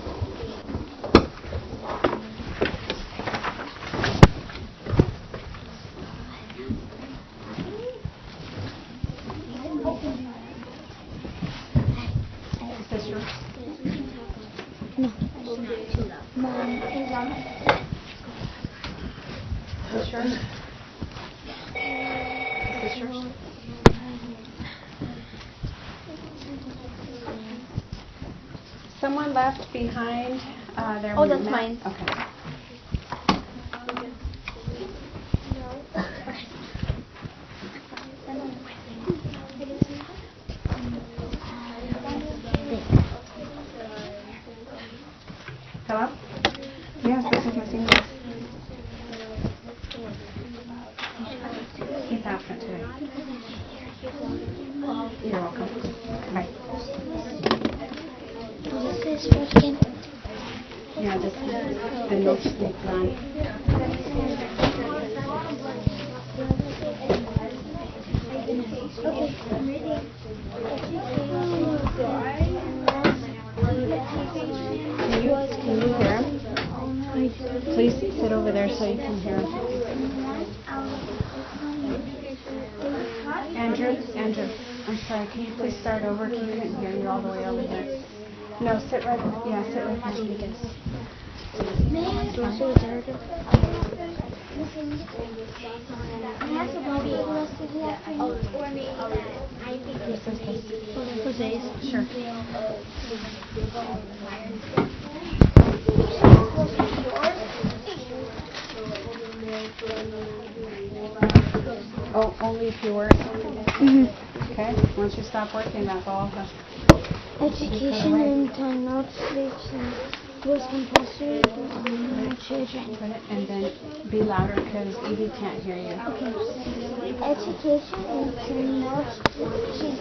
Is this yours? Mom is on Is this yours? Is this yours? Someone left behind their Oh, that's mat. mine. Okay. Hello? Yes, this is Miss English. He's absent today. You're welcome. Bye. This is first game. Yeah, this is the notes they plan. Can you hear him? Please sit over there so you can hear him. Andrew, I'm sorry, can you please start over? He couldn't hear you all the way over here. No, sit right here. Yeah, sit right here. Sure. Oh, only if you work. Okay. Once you stop working, that's all. Education and time notes was compulsory for children. And then be louder because Evie can't hear you. Education and time notes she's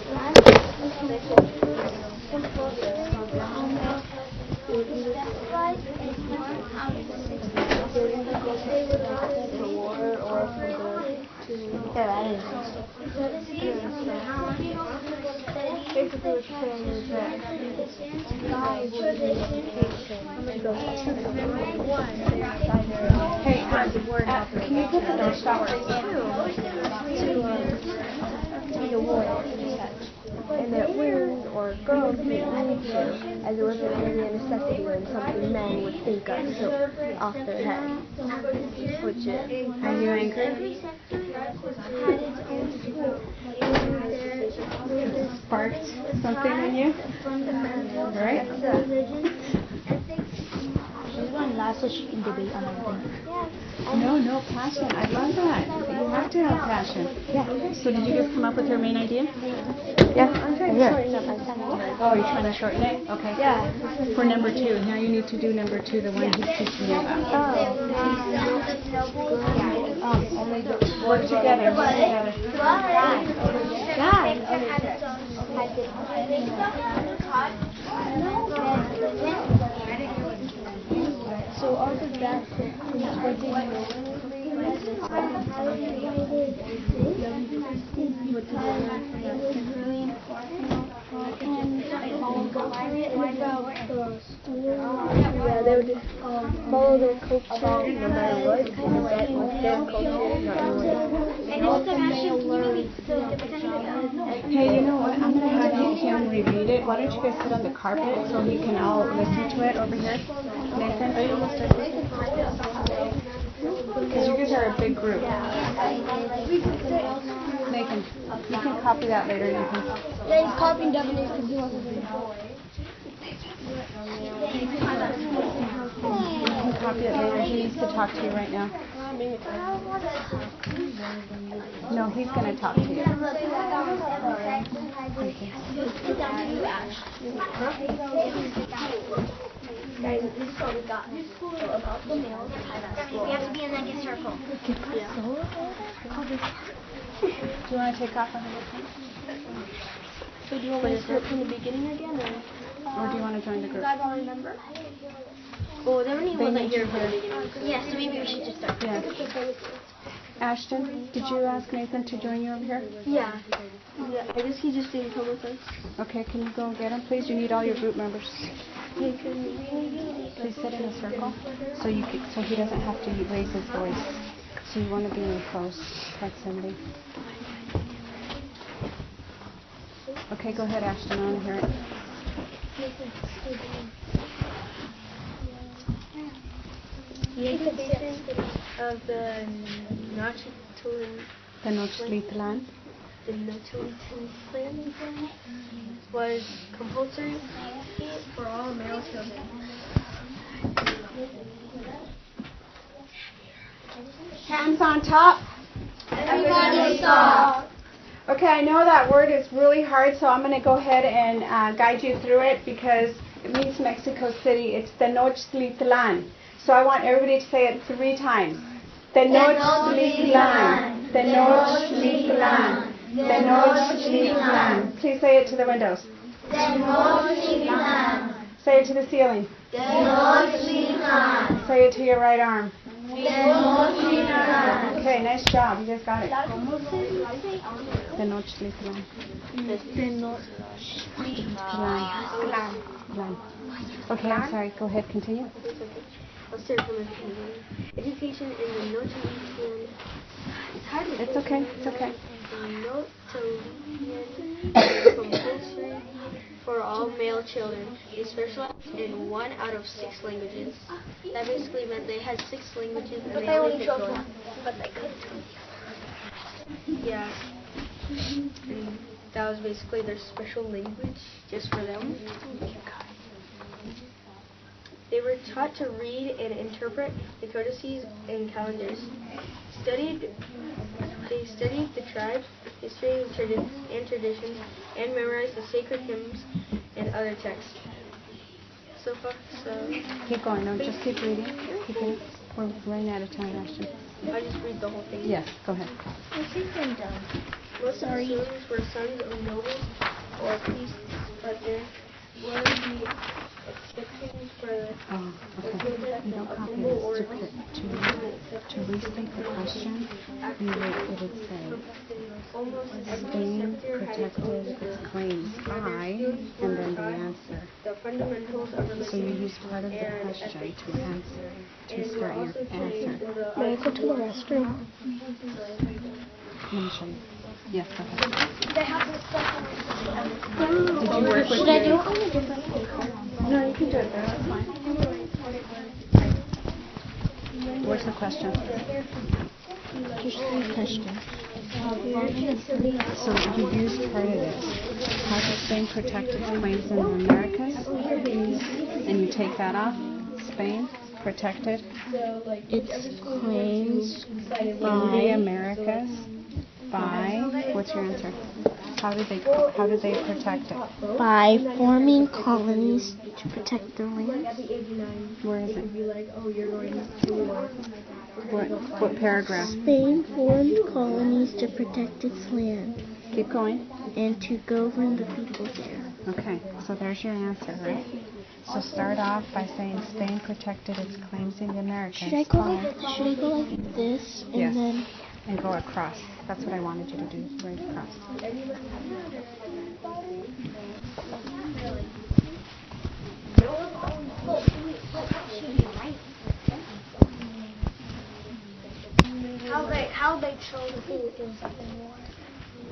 compulsory specified and learn how to Basically what you're saying is that Hey, can you put the door stopper? to be a warrior, and that women or girls didn't need to, as it wasn't really a necessity and something men would think of so off their head. Which is, Are you angry? Sparked something in you? Right? She's going last so she can debate on everything. No, passion. I love that. You have to have passion. Yeah. So did you just come up with your main idea? yeah, I'm trying to shorten up my sentence. Oh, you're trying to shorten it? Okay. Yeah. For number 2. Now you need to do number 2, the one he's teaching you about. Only work together. So all of that, what did yeah, they would follow their culture no matter what, because that was their culture, Hey, you know what? I'm going to have him reread it. Why don't you guys sit on the carpet so he can all listen to it over here? Nathan? Because you guys are a big group. Nathan, you can copy that later, Nathan. Yeah, he's copying Devin's because he wasn't there. You can copy it later. He needs to talk to you right now. No, he's going to talk to you. Guys, this is what we got. So about the males we have to be in like a circle. Do you want to take off on the So do you want me to start from the beginning again, or? or do you want to join the group? You guys all remember? Well, Devaney They wasn't need here you for the here. beginning. Yeah, so maybe we should just start. Yes. Ashton, did you ask Nathan to join you over here? Yeah. I guess he just didn't come with us. Okay, can you go and get him, please? You need all your group members. Hey, can we Please sit in a circle so so he doesn't have to raise his voice. So you want to be in close proximity. Okay, go ahead, Ashton. I want to hear it. The education of the Nochitolan Tenochtitlan. plan was compulsory for all male children. Hands on top. Everybody stop. Okay, I know that word is really hard, so I'm going to go ahead and guide you through it because it means Mexico City. It's Tenochtitlan. So I want everybody to say it 3 times. Tenochtitlan. Tenochtitlan. Tenochtitlan. Please say it to the windows. Tenochtitlan. Say it to the ceiling. Tenochtitlan. Say it to your right arm. Tenochtitlan. Okay, nice job. You guys got it. Tenochtitlan. Tenochtitlan. Okay, I'm sorry. Go ahead. Continue. Let's start from the beginning. Education in the Nochitolan. It's hard to It's okay. It's okay. Nochitolan compulsory for all male children. They specialized in 1 out of 6 languages. That basically meant they had 6 languages and they only picked one. But they could. Yeah. And that was basically their special language just for them. They were taught to read and interpret the codices and calendars. They studied the tribes, history and traditions, and memorized the sacred hymns and other texts. So Keep going. No, just keep reading. Keep reading. We're running out of time, Ashton. I just read the whole thing. Yes, go ahead. Most of the students were sons of nobles or priests, but there were the exceptions for Oh, okay. You don't copy this. To restate the question, it would say, almost every Spain sector had its own protected its claims by, and then the answer. the fundamentals of religion. So you use part of the question to answer, to start your answer. May I go to the restroom? Let me show you. Yes, go ahead. They have this stuff on Did you work with Should I do your... it on a different paper? No, you can do it there. That's fine. What's the question? Here's 3 questions. So you used part of this. How does Spain protect its claims in the Americas? And you take that off. Spain protected Its claims in the Americas by, what's your answer? How did they protect it? by forming colonies to protect their land. Where is it? What paragraph? Spain formed colonies to protect its land Keep going. and to govern the people there. Okay, so there's your answer, right? So start off by saying Spain protected its claims in the Americas. Should I go like this and Yes. then And go across. That's what I wanted you to do, right across. How they chose who is in war.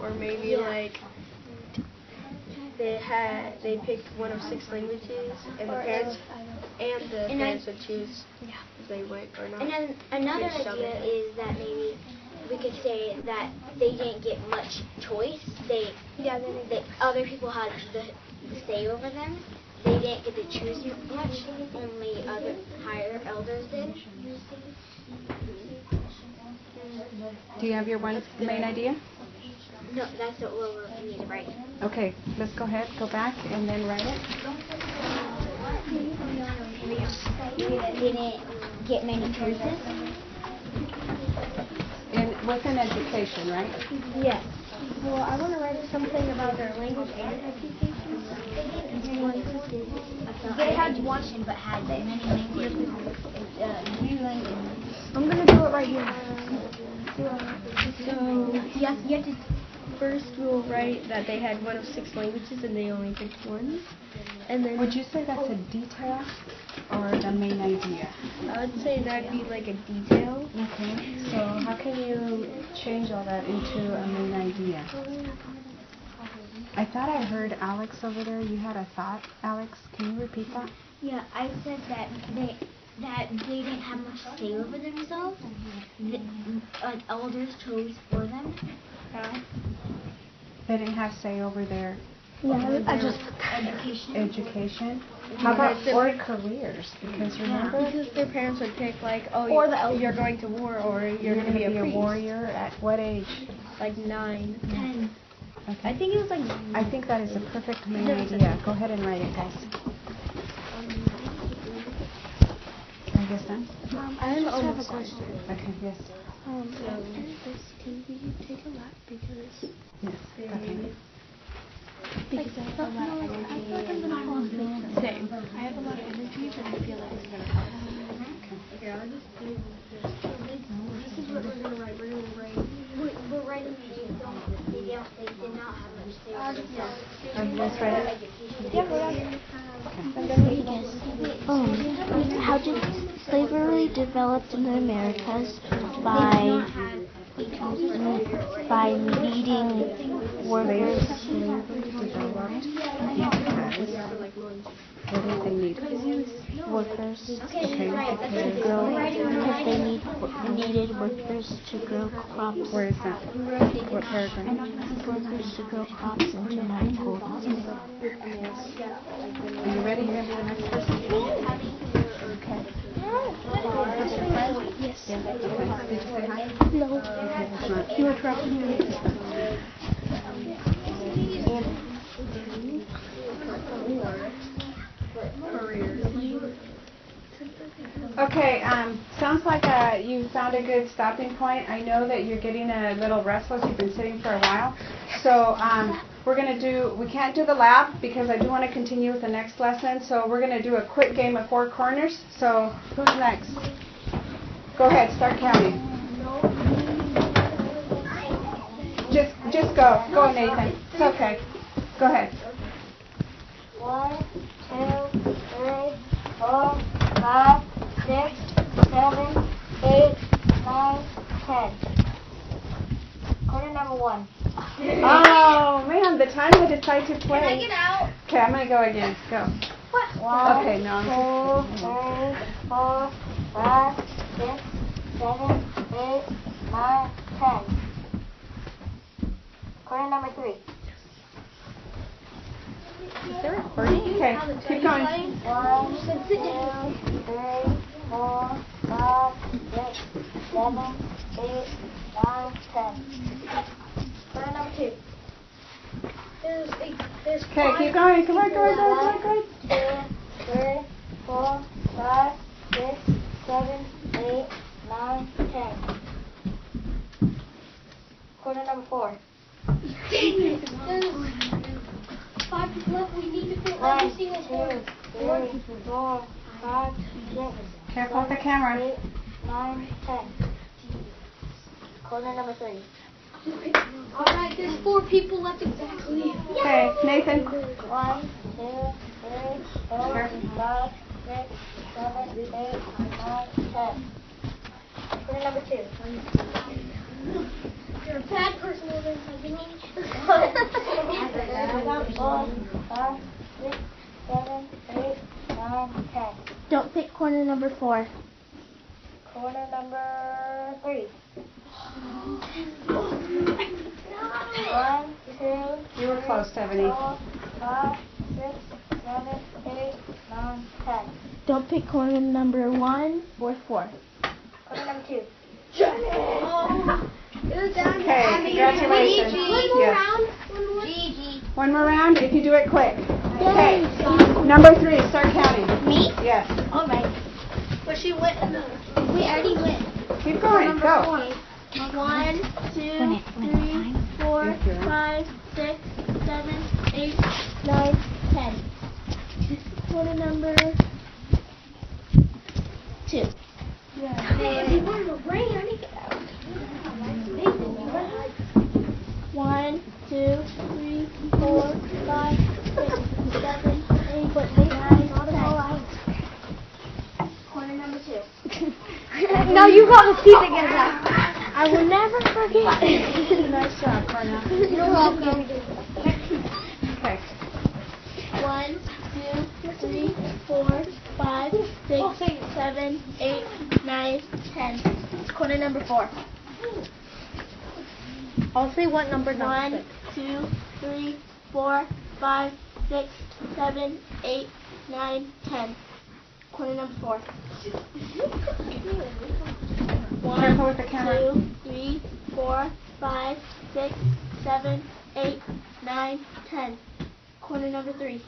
Or maybe like they picked 1 of 6 languages and the parents would choose if they went or not. And then another Good job. idea is that maybe we could say that they didn't get much choice. They other people had the say over them. They didn't get to choose much. Only other higher elders did. Do you have your one main idea? No, that's what we'll need to write. Okay, let's go ahead, go back, and then write it. They didn't get many choices. Within education, right? Yes. Well, I want to write something about their language and education. They had one, but had many languages. I'm gonna do it right here. So You have to first we'll write that they had one of 6 languages and they only picked one. And then Would you say that's a detail or the main idea? I would say that'd be like a detail. Okay, so how can you change all that into a main idea? I thought I heard Alex over there. You had a thought, Alex. Can you repeat that? yeah, I said that they didn't have much say over themselves. The elders chose for them. They didn't have say over their Yeah, I just education. How about or careers? Because remember, because their parents would pick like, oh, Or the you're going to war or you're going to be a priest. warrior at what age? Like 9. 10. Okay. I think it was like I think that is a perfect main idea. Go ahead and write it, guys. I guess done? I just have a question. Okay, yes. After this, can we take a lap because Yes, definitely. I feel like I'm gonna fall asleep. Same. I have a lot of energy, but I feel like it's gonna fall asleep. This is what we're gonna write. We're gonna write. We're writing they did not have much say over themselves. Let's write it. How did slavery developed in the Americas? By needing workers. What do they need? Workers Okay. to grow, because they needed workers to grow crops. Where is that? What paragraph? Workers to grow crops into medical. Are you ready? You're going to be the next person? Okay. Yes. Okay. Did you say hi? No. Okay, that's not. You interrupted me. Okay, sounds like you found a good stopping point. I know that you're getting a little restless. You've been sitting for a while. So we can't do the lab because I do want to continue with the next lesson. So we're going to do a quick game of 4 corners. So who's next? Go ahead, start counting. Just go. Go, Nathan. It's okay. Go ahead. 1, 2, 3, 4, 5, 6, 7, 8, 9, 10. Corner number 1. Oh, man, the time I decide to play. Can I get out? Okay, I'm going to go again. Go. 1, Okay, no, 2, 3, 4, 5, 6, 7, 8, 9, 10. Corner number 3. Okay, keep going. 1, 2, 3, 4, 5, 6, 7, 8, 9, 10. Corner number 2. Okay, keep going. Come on, come on, come on, come on. 2, 3, 4, 5, 6, 7, 8, 9, 10. Corner number 4. 5 people left. We need to fill 1, every 2, single corner. 3, 4, 5, 6, Careful with the camera. 8, 9, 10. Corner number 3. Alright, there's 4 people left exactly. Okay, Nathan. 1, 2, 3, 4, 5, 6, 7, 8, 9, 10. Corner number 2. You're a bad person, woman. I didn't mean 4, 5, 6, 7, 8, 9, 10. Don't pick corner number 4. Corner number 3. 1, 2, You were close, Stephanie. 4, 5, 6, 7, 8, 9, 10. Don't pick corner number 1 or 4. Corner number 2. Okay, congratulations. Yes. One more round if you do it quick. Okay, number 3, start counting. Me? Yes. Alright. But she went in the... We already went. Keep going, go. 1, 2, 3, 4, 5, 6, 7, 8, 9, Corner number 2. Hey, One, two, three, 4, 5, 6, 7, 8, 9, 10. corner number 2. No, you gotta see it again. I will never forget. Nice job, Cornell. You're welcome. Okay. 1, 2, 3, 4, 5, 6, 7, 8, 9, 10. Corner number 4. I'll say what number 1, 2, 3, 4, 5, 6, 7, 8, 9, 10. Corner number 4. Careful with the camera. 2, 3, 4, 5, 6, 7, 8, 9, 10. Corner number 3.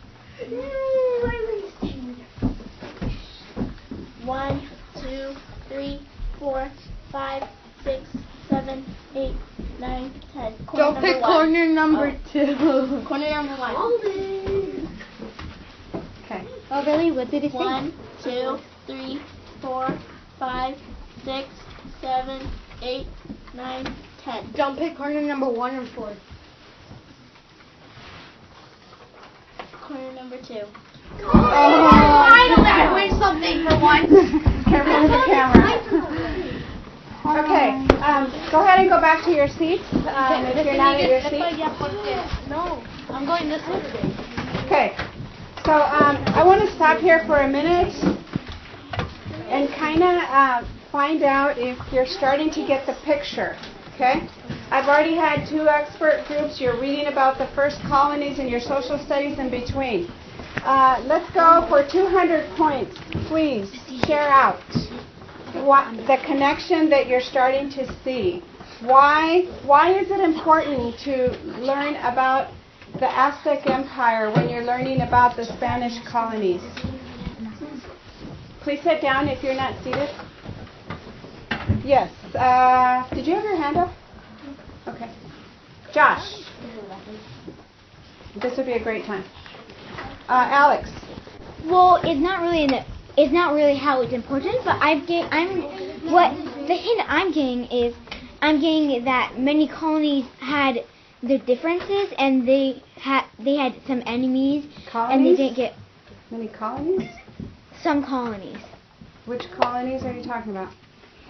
1, 2, 3, 4, 5, 6, 7, 8, 9, 10. Don't pick corner number 2. Corner number 1. Okay. Oh, really? What did it say? 1, 2, 3, 4, 5, 6, 7, 8, 9, 10. Don't pick corner number 1 and 4. Corner number 2. I win something for once. Careful with the camera. Okay. Go ahead and go back to your seats. If you're not at your seat. No, I'm going this way. Okay. So I want to stop here for a minute and kind of find out if you're starting to get the picture. Okay? I've already had 2 expert groups. You're reading about the first colonies and your social studies in between. Let's go for 200 points. Please share out the connection that you're starting to see. Why is it important to learn about the Aztec Empire when you're learning about the Spanish colonies? Please sit down if you're not seated. Yes. Did you have your hand up? Okay. Josh. This would be a great time. Alex. Well, it's not really how it's important, but the hint I'm getting is that many colonies had their differences and they had some enemies Colonies? and they didn't get Many colonies? some colonies. Which colonies are you talking about?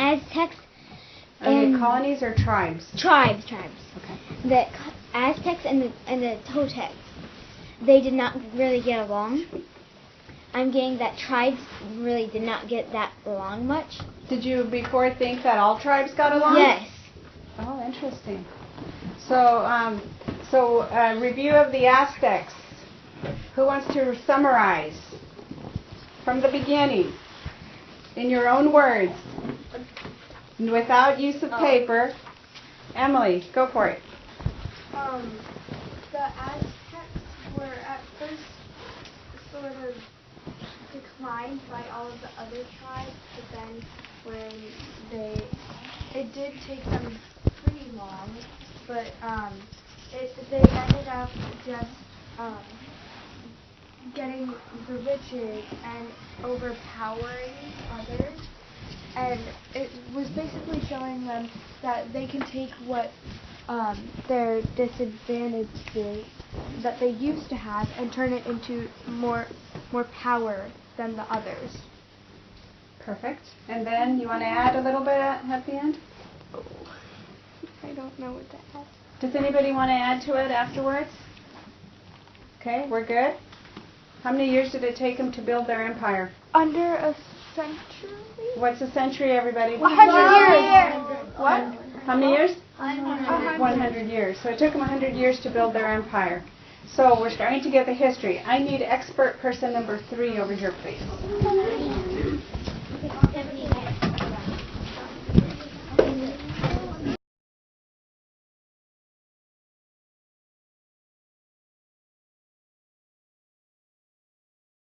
Aztecs Are they and colonies or tribes? tribes. Okay. The Aztecs and the Toltecs, they did not really get along. I'm getting that tribes really did not get that along much. Did you before think that all tribes got along? Yes. Oh, interesting. So, review of the Aztecs. Who wants to summarize from the beginning in your own words, without use of paper? Emily, go for it. The Aztecs were at first sort of declined by all of the other tribes, but then when it did take them pretty long, but they ended up just getting the riches and overpowering others, and it was basically showing them that they can take what their disadvantages that they used to have and turn it into more power than the others. Perfect. And then you want to add a little bit at the end? I don't know what that is. Does anybody want to add to it afterwards? Okay, we're good. How many years did it take them to build their empire? Under a century? What's a century, everybody? 100 years. What? How many years? 100. 100 years. So it took them 100 years to build their empire. So we're starting to get the history. I need expert person number 3 over here, please.